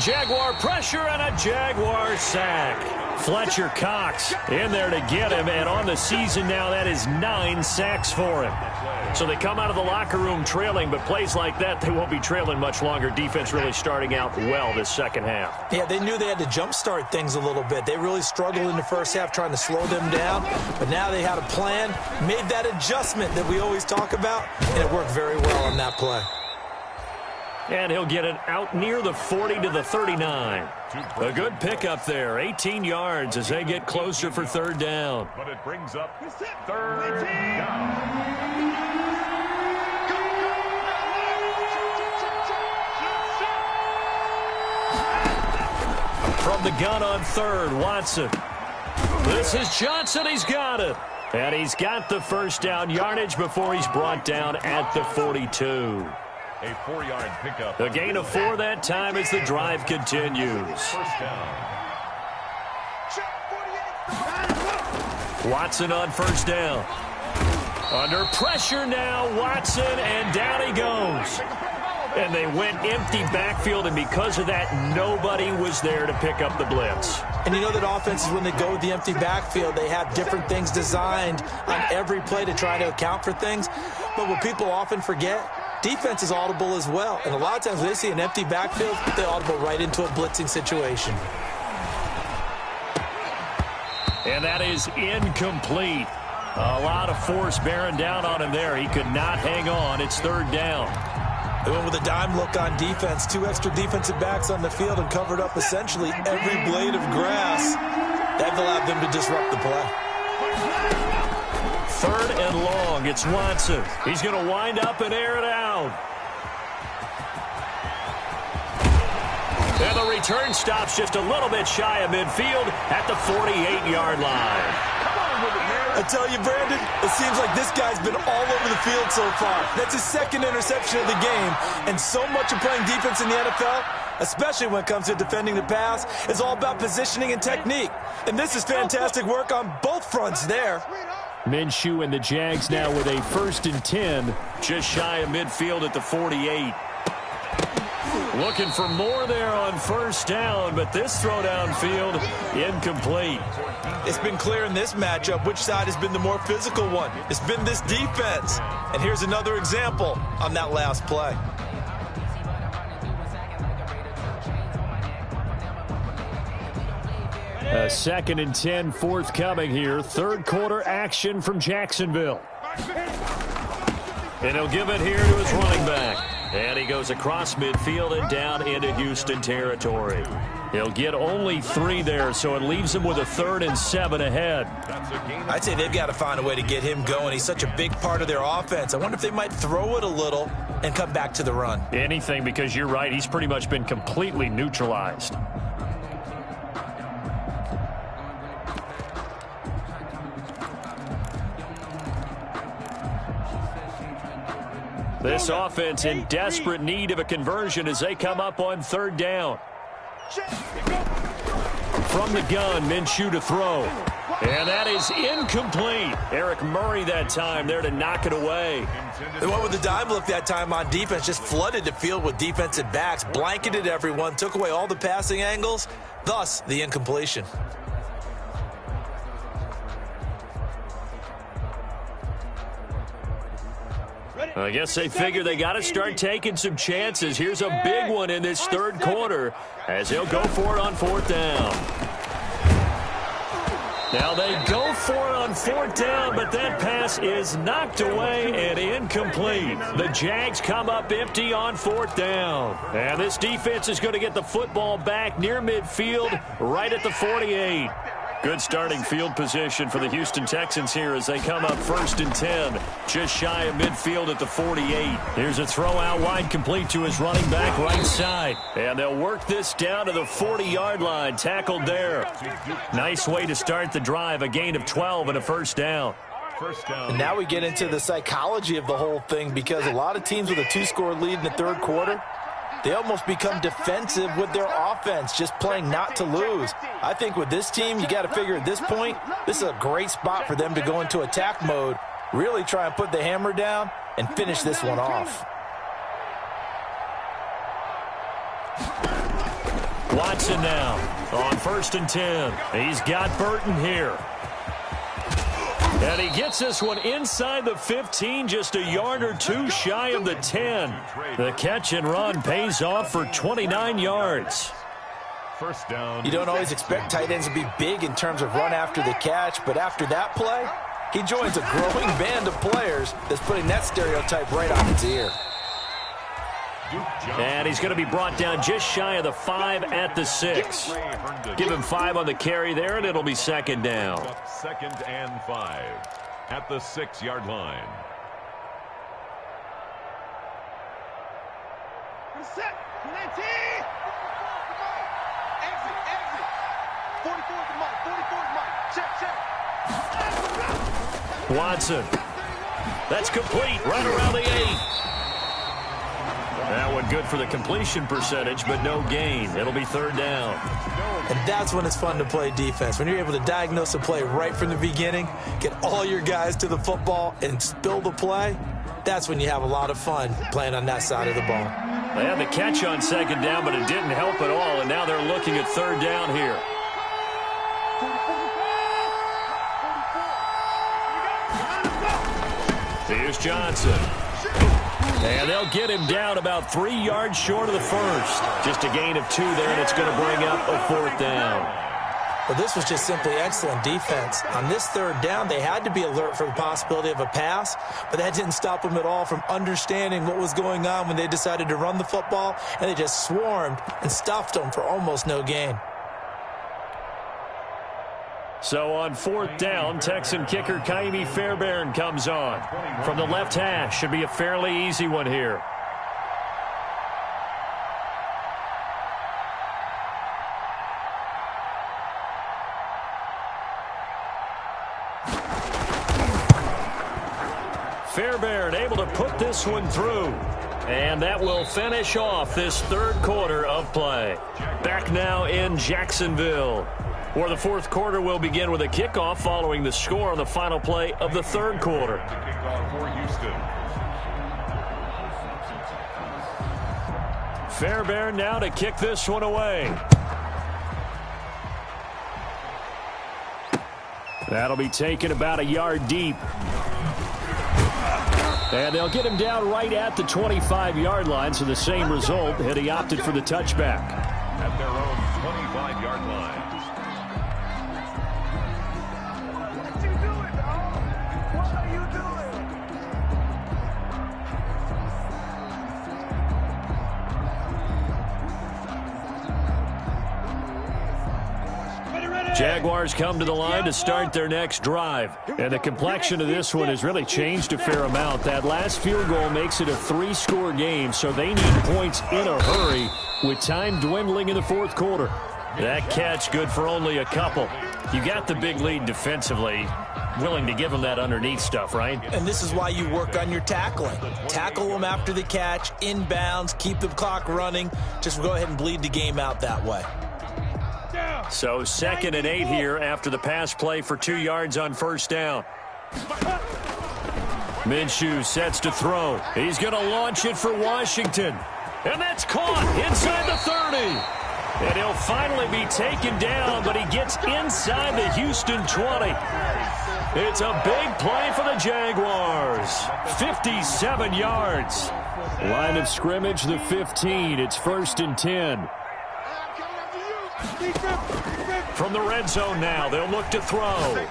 S1: Jaguar pressure and a Jaguar sack. Fletcher Cox in there to get him, and on the season now, that is 9 sacks for him. So they come out of the locker room trailing, but plays like that, they won't be trailing much longer. Defense really starting out well this second half.
S3: Yeah, they knew they had to jumpstart things a little bit. They really struggled in the first half trying to slow them down, but now they had a plan, made that adjustment that we always talk about, and it worked very well on that play.
S1: And he'll get it out near the 40 to the 39. A good pickup there, 18 yards as they get closer for 3rd down.
S2: But it brings up 3rd down.
S1: From the gun on 3rd, Watson. This is Johnson. He's got it. And he's got the first down yardage before he's brought down at the 42.
S2: A 4-yard pickup.
S1: A gain of 4 that time as the drive continues.
S2: First down.
S1: Watson on first down. Under pressure now, Watson, and down he goes. And they went empty backfield, and because of that, nobody was there to pick up the blitz.
S3: And you know that offenses, when they go with the empty backfield, they have different things designed on every play to try to account for things. But what people often forget, defense is audible as well. And a lot of times when they see an empty backfield, they audible right into a blitzing situation.
S1: And that is incomplete. A lot of force bearing down on him there. He could not hang on. It's 3rd down.
S3: They went with a dime look on defense. 2 extra defensive backs on the field and covered up essentially every blade of grass. That allowed them to disrupt the play.
S1: 3rd and long. It's Watson. He's going to wind up and air it out. And the return stops just a little bit shy of midfield at the 48-yard line.
S3: I tell you, Brandon, it seems like this guy's been all over the field so far. That's his 2nd interception of the game. And so much of playing defense in the NFL, especially when it comes to defending the pass, is all about positioning and technique. And this is fantastic work on both fronts there.
S1: Minshew and the Jags now with a 1st and 10, just shy of midfield at the 48. Looking for more there on first down, but this throw downfield incomplete.
S3: It's been clear in this matchup which side has been the more physical one. It's been this defense. And here's another example on that last play.
S1: A 2nd and 10 forthcoming here. Third quarter action from Jacksonville. And he'll give it here to his running back. And he goes across midfield and down into Houston territory. He'll get only 3 there, so it leaves him with a 3rd and 7 ahead.
S3: I'd say they've got to find a way to get him going. He's such a big part of their offense. I wonder if they might throw it a little and come back to the run.
S1: Anything, because you're right. He's pretty much been completely neutralized. This offense in desperate need of a conversion as they come up on 3rd down. From the gun, Minshew to throw. And that is incomplete. Eric Murray that time there to knock it away.
S3: They went with the dime look that time on defense, just flooded the field with defensive backs, blanketed everyone, took away all the passing angles, thus the incompletion.
S1: I guess they figure they got to start taking some chances. Here's a big one in this 3rd quarter as they'll go for it on 4th down. Now they go for it on 4th down, but that pass is knocked away and incomplete. The Jags come up empty on 4th down. And this defense is going to get the football back near midfield right at the 48. Good starting field position for the Houston Texans here as they come up 1st and 10. Just shy of midfield at the 48. Here's a throw out wide complete to his running back right side. And they'll work this down to the 40-yard line. Tackled there. Nice way to start the drive. A gain of 12 and a 1st down.
S3: And now we get into the psychology of the whole thing, because a lot of teams with a 2-score lead in the 3rd quarter, they almost become defensive with their offense, just playing not to lose. I think with this team, you got to figure at this point, this is a great spot for them to go into attack mode, really try and put the hammer down and finish this one off.
S1: Watson now on 1st and 10. He's got Burton here. And he gets this one inside the 15, just a yard or 2 shy of the 10. The catch and run pays off for 29 yards.
S2: First down.
S3: You don't always expect tight ends to be big in terms of run after the catch, but after that play, he joins a growing band of players that's putting that stereotype right on its ear.
S1: And he's going to be brought down just shy of the 5 at the 6. Give him 5 on the carry there, and it'll be 2nd down.
S2: 2nd and 5 at the 6-yard line.
S5: Set. Exit. 44 to Mike. 44 to Mike. Check.
S1: Watson. That's complete right around the 8. That one good for the completion percentage, but no gain. It'll be 3rd down.
S3: And that's when it's fun to play defense. When you're able to diagnose a play right from the beginning, get all your guys to the football, and spill the play, that's when you have a lot of fun playing on that side of the ball.
S1: They had the catch on 2nd down, but it didn't help at all, and now they're looking at 3rd down here. Here's Johnson. And they'll get him down about 3 yards short of the 1st. Just a gain of 2 there, and it's going to bring up a 4th down.
S3: Well, this was just simply excellent defense. On this 3rd down, they had to be alert for the possibility of a pass, but that didn't stop them at all from understanding what was going on when they decided to run the football, and they just swarmed and stuffed them for almost no gain.
S1: So on 4th down, Texan kicker Kaimi Fairbairn comes on. From the left hash, should be a fairly easy one here. Fairbairn able to put this one through. And that will finish off this 3rd quarter of play. Back now in Jacksonville, where the 4th quarter will begin with a kickoff following the score on the final play of the 3rd quarter.
S2: Kickoff for Houston.
S1: Fairbairn now to kick this one away. That'll be taken about a yard deep. And they'll get him down right at the 25-yard line, so the same result, and he opted for the touchback.
S2: At their own 25-yard line.
S1: Jaguars come to the line to start their next drive. And the complexion of this one has really changed a fair amount. That last field goal makes it a 3-score game, so they need points in a hurry with time dwindling in the fourth quarter. That catch good for only a couple. You got the big lead defensively. Willing to give them that underneath stuff, right?
S3: And this is why you work on your tackling. Tackle them after the catch, inbounds, keep the clock running. Just go ahead and bleed the game out that way.
S1: So 2nd and 8 here after the pass play for 2 yards on first down. Minshew sets to throw. He's going to launch it for Washington. And that's caught inside the 30. And he'll finally be taken down, but he gets inside the Houston 20. It's a big play for the Jaguars. 57 yards. Line of scrimmage, the 15. It's 1st and 10. From the red zone now, they'll look to throw.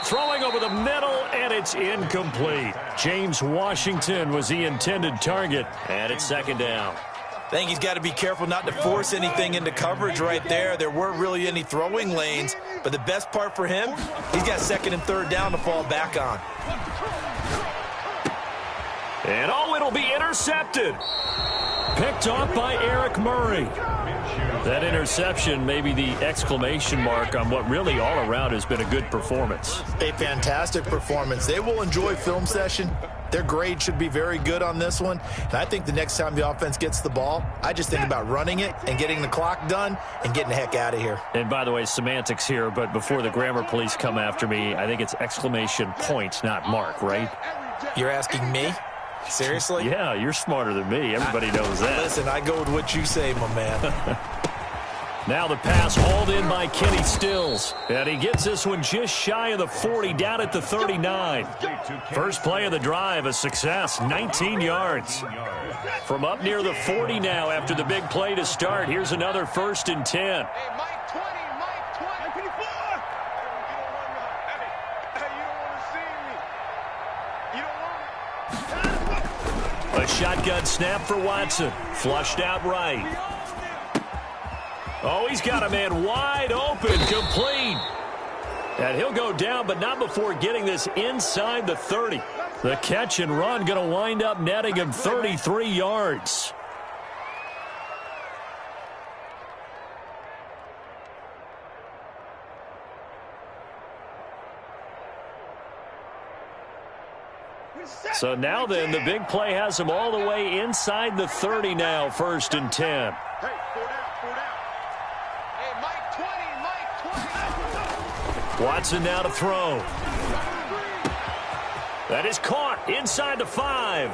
S1: Throwing over the middle, and it's incomplete. James Washington was the intended target, and it's 2nd down.
S3: I think he's got to be careful not to force anything into coverage right there. There weren't really any throwing lanes, but the best part for him, he's got 2nd and 3rd down to fall back on.
S1: And it'll be intercepted. Picked off by Eric Murray. That interception may be the exclamation mark on what really all around has been a good performance.
S3: A fantastic performance. They will enjoy film session. Their grade should be very good on this one. And I think the next time the offense gets the ball, I just think about running it and getting the clock done and getting the heck out of here.
S1: And by the way, semantics here, but before the grammar police come after me, I think it's exclamation point, not mark, right?
S3: You're asking me? Seriously?
S1: Yeah, you're smarter than me. Everybody knows that.
S3: Listen, I go with what you say, my man.
S1: Now the pass hauled in by Kenny Stills. And he gets this one just shy of the 40, down at the 39. First play of the drive, a success, 19 yards. From up near the 40 now after the big play to start. Here's another 1st and 10. A shotgun snap for Watson. Flushed out right. Oh, he's got a man wide open, complete. And he'll go down, but not before getting this inside the 30. The catch and run going to wind up netting him 33 yards. So now then, the big play has him all the way inside the 30 now, 1st and 10.
S5: Hey, 4 down, 4 down. Hey, Mike 20.
S1: Watson now to throw. That is caught inside the 5.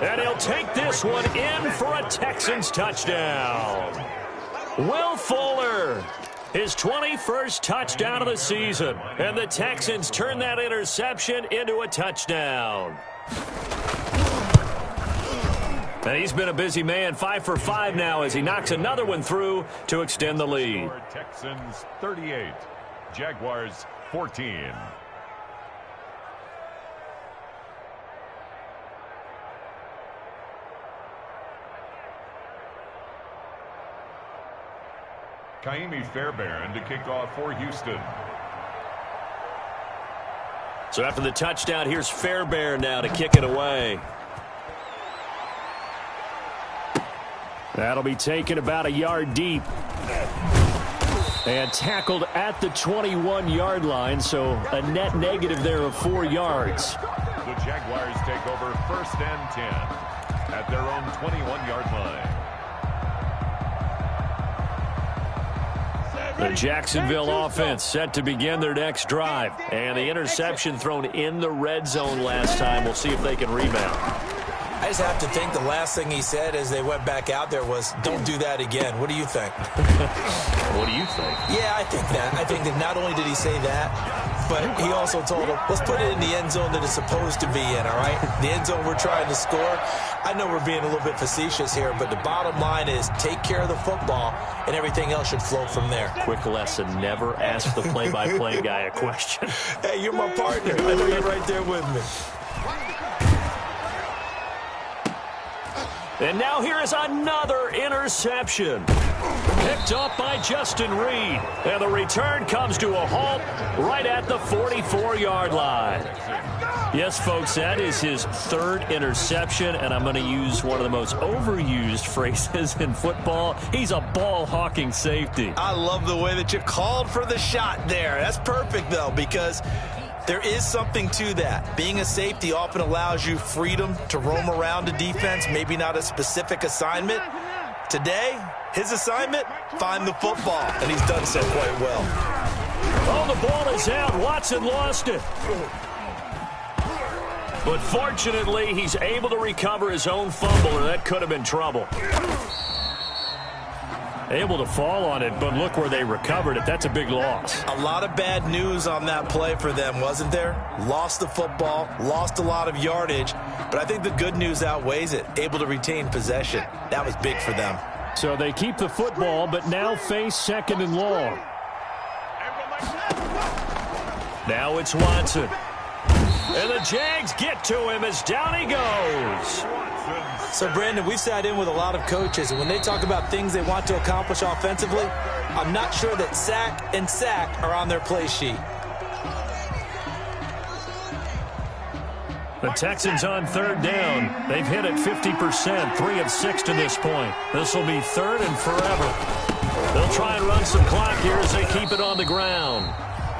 S1: And he'll take this one in for a Texans touchdown. Will Fuller, his 21st touchdown of the season. And the Texans turn that interception into a touchdown. And he's been a busy man, 5 for 5 now as he knocks another one through to extend the lead.
S2: Texans 38, Jaguars 14. Kaimi Fairbairn to kick off for Houston.
S1: So after the touchdown, here's Fairbairn now to kick it away. That'll be taken about a yard deep. And tackled at the 21-yard line, so a net negative there of 4 yards.
S2: The Jaguars take over 1st and 10 at their own 21-yard line.
S1: The Jacksonville offense set to begin their next drive. And the interception thrown in the red zone last time. We'll see if they can rebound.
S3: I just have to think the last thing he said as they went back out there was, don't do that again. What do you think?
S1: What do you think?
S3: Yeah, I think that. I think that not only did he say that, but he also told him, let's put it in the end zone that it's supposed to be in, all right? The end zone we're trying to score. I know we're being a little bit facetious here, but the bottom line is take care of the football, and everything else should flow from there.
S1: Quick lesson, never ask the play-by-play guy a question.
S3: Hey, you're my partner. I know you're right there with me.
S1: And now here is another interception. Picked up by Justin Reed. And the return comes to a halt right at the 44-yard line. Yes, folks, that is his third interception, and I'm going to use one of the most overused phrases in football. He's a ball-hawking safety.
S3: I love the way that you called for the shot there. That's perfect, though, because there is something to that. Being a safety often allows you freedom to roam around a defense, maybe not a specific assignment. Today, his assignment, find the football, and he's done so quite well.
S1: Oh, the ball is out. Watson lost it. But fortunately, he's able to recover his own fumble, or that could have been trouble. Able to fall on it, but look where they recovered it. That's a big loss.
S3: A lot of bad news on that play for them, wasn't there? Lost the football, lost a lot of yardage, but I think the good news outweighs it. Able to retain possession. That was big for them.
S1: So they keep the football, but now face 2nd and long. Now it's Watson. And the Jags get to him as down he goes.
S3: So, Brandon, we've sat in with a lot of coaches, and when they talk about things they want to accomplish offensively, I'm not sure that sack and sack are on their play sheet.
S1: The Texans on 3rd down. They've hit it 50%, 3 of 6 to this point. This will be 3rd and forever. They'll try and run some clock here as they keep it on the ground.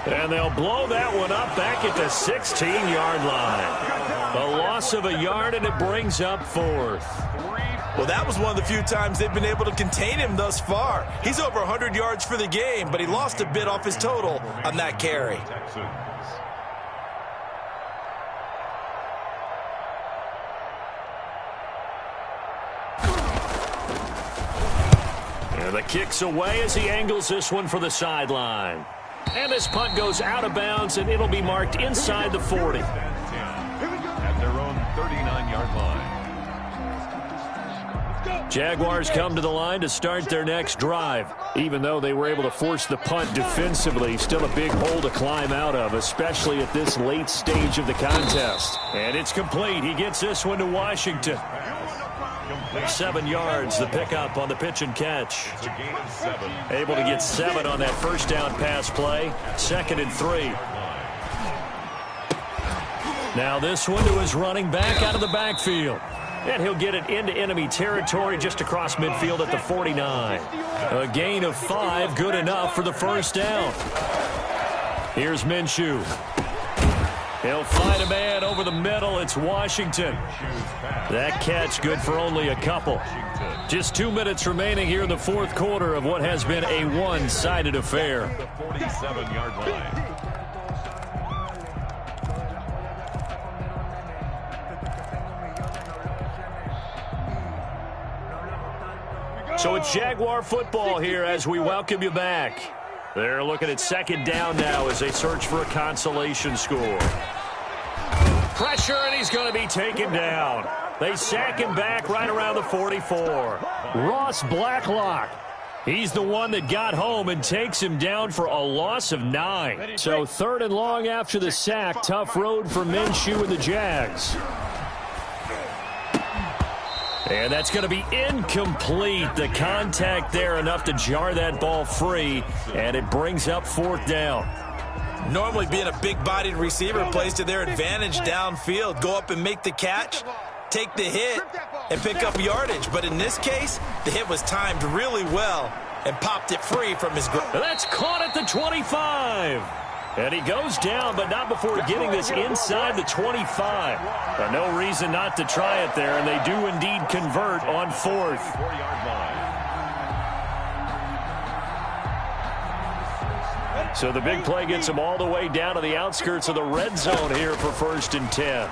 S1: And they'll blow that one up back at the 16-yard line. A loss of a yard, and it brings up 4th.
S3: Well, that was one of the few times they've been able to contain him thus far. He's over 100 yards for the game, but he lost a bit off his total on that carry.
S1: And the kick's away as he angles this one for the sideline. And this punt goes out of bounds, and it'll be marked inside the 40.
S2: At their own 39-yard line.
S1: Jaguars come to the line to start their next drive. Even though they were able to force the punt defensively, still a big hole to climb out of, especially at this late stage of the contest. And it's complete. He gets this one to Washington. 7 yards, the pickup on the pitch and catch.
S2: It's a gain of 7.
S1: Able to get 7 on that first down pass play. 2nd and 3. Now this one to his running back out of the backfield. And he'll get it into enemy territory just across midfield at the 49. A gain of 5, good enough for the first down. Here's Minshew. He'll find a man over the middle. It's Washington. That catch good for only a couple. Just 2 minutes remaining here in the 4th quarter of what has been a one-sided affair.
S2: The 47-yard line.
S1: So it's Jaguar football here as we welcome you back. They're looking at 2nd down now as they search for a consolation score. Pressure, and he's going to be taken down. They sack him back right around the 44. Ross Blacklock. He's the one that got home and takes him down for a loss of 9. So 3rd and long after the sack. Tough road for Minshew and the Jags. And that's going to be incomplete. The contact there enough to jar that ball free, and it brings up 4th down.
S3: Normally being a big-bodied receiver plays to their advantage downfield. Go up and make the catch, take the hit, and pick up yardage. But in this case, the hit was timed really well and popped it free from his grip.
S1: That's caught at the 25. And he goes down, but not before getting this inside the 25. But no reason not to try it there, and they do indeed convert on 4th.
S2: 4-yard line.
S1: So the big play gets him all the way down to the outskirts of the red zone here for 1st and 10.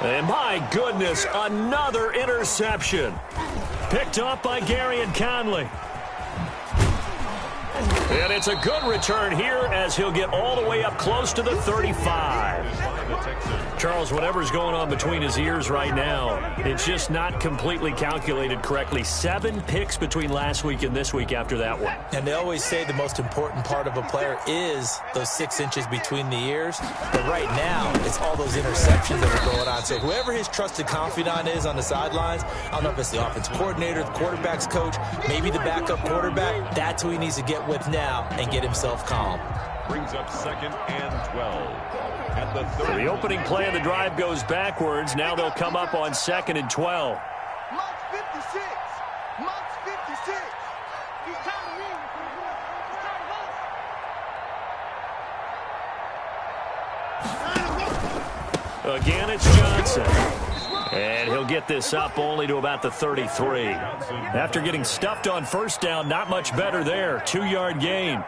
S1: And my goodness, another interception. Picked up by Gary and Conley. And it's a good return here as he'll get all the way up close to the 35. Charles, whatever's going on between his ears right now, it's just not completely calculated correctly. 7 picks between last week and this week after that one.
S3: And they always say the most important part of a player is those 6 inches between the ears. But right now, it's all those interceptions that are going on. So whoever his trusted confidant is on the sidelines, I don't know if it's the offense coordinator, the quarterback's coach, maybe the backup quarterback, that's who he needs to get with now and get himself calm.
S2: Brings up 2nd and 12. At the 30.
S1: The opening play of the drive goes backwards. Now they'll come up on 2nd and 12.
S4: Mark 56. Mark 56. He's trying to win. He's trying to vote.
S1: Again, it's Johnson. And he'll get this up only to about the 33. After getting stuffed on first down, not much better there. 2-yard gain.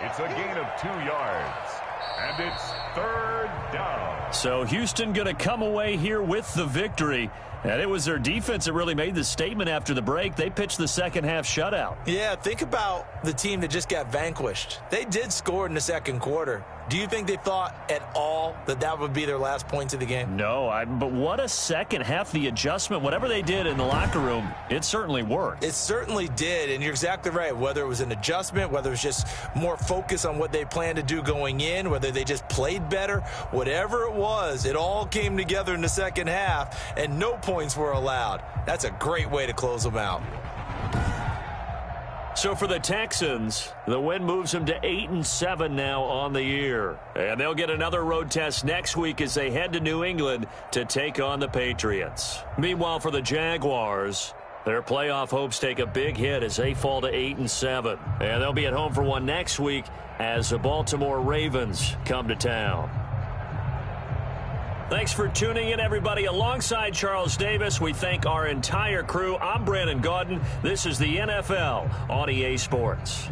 S2: It's a gain of 2 yards. And it's 3rd down.
S1: So Houston going to come away here with the victory. And it was their defense that really made the statement after the break. They pitched the second half shutout.
S3: Yeah, think about the team that just got vanquished. They did score in the second quarter. Do you think they thought at all that that would be their last points of the game?
S1: No, but what a second half. The adjustment, whatever they did in the locker room, it certainly worked.
S3: It certainly did, and you're exactly right. Whether it was an adjustment, whether it was just more focus on what they planned to do going in, whether they just played better, whatever it was, it all came together in the second half, and no points were allowed. That's a great way to close them out.
S1: So for the Texans, the win moves them to 8-7 now on the year. And they'll get another road test next week as they head to New England to take on the Patriots. Meanwhile, for the Jaguars, their playoff hopes take a big hit as they fall to 8-7. And they'll be at home for one next week as the Baltimore Ravens come to town. Thanks for tuning in, everybody. Alongside Charles Davis, we thank our entire crew. I'm Brandon Gaudin. This is the NFL on EA Sports.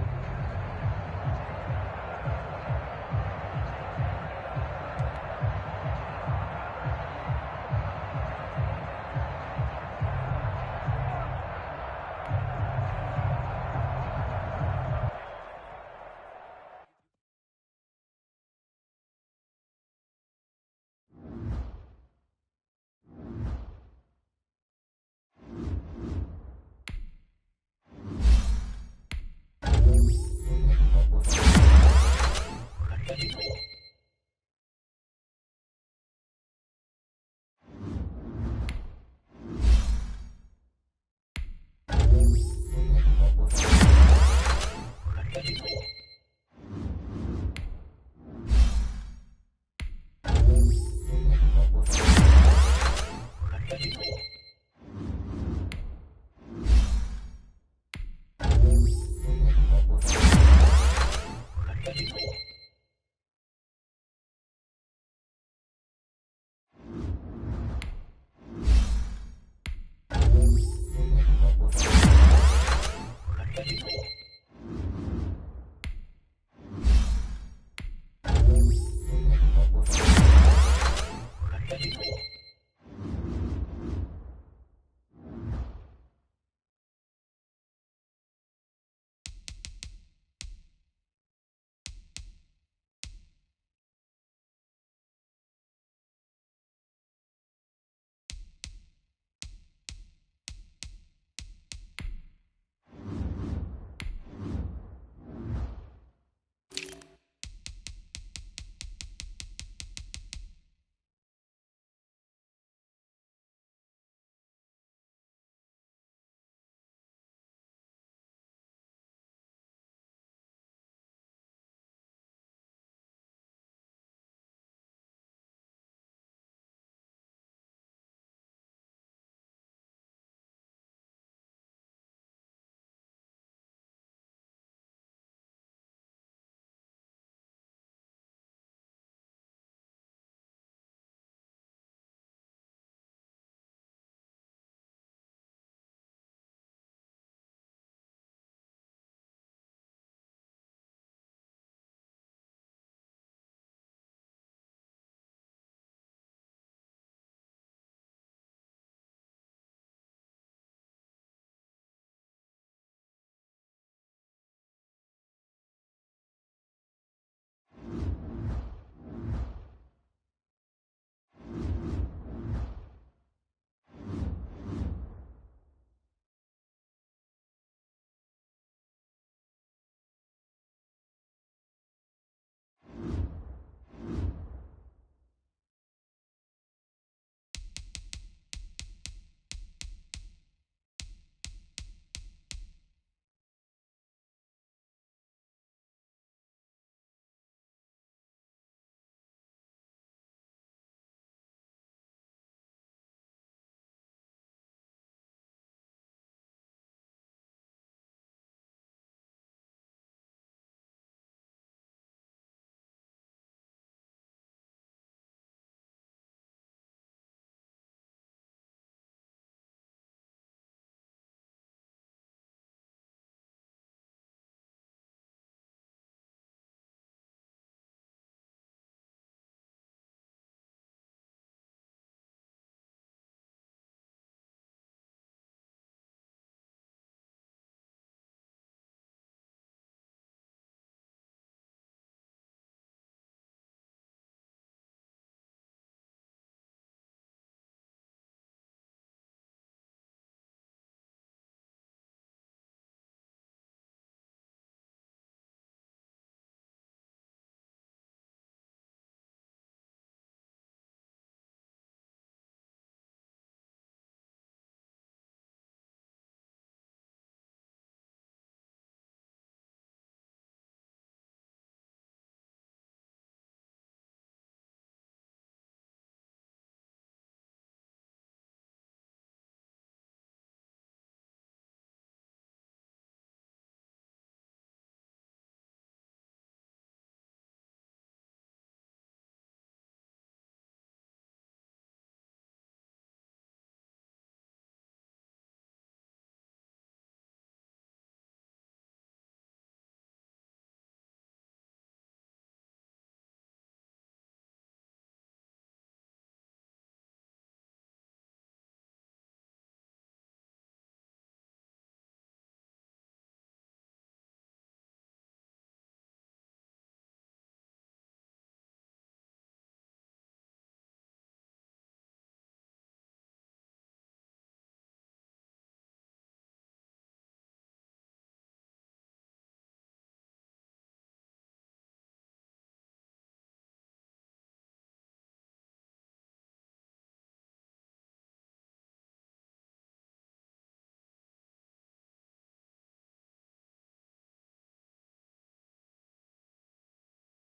S6: Thank you.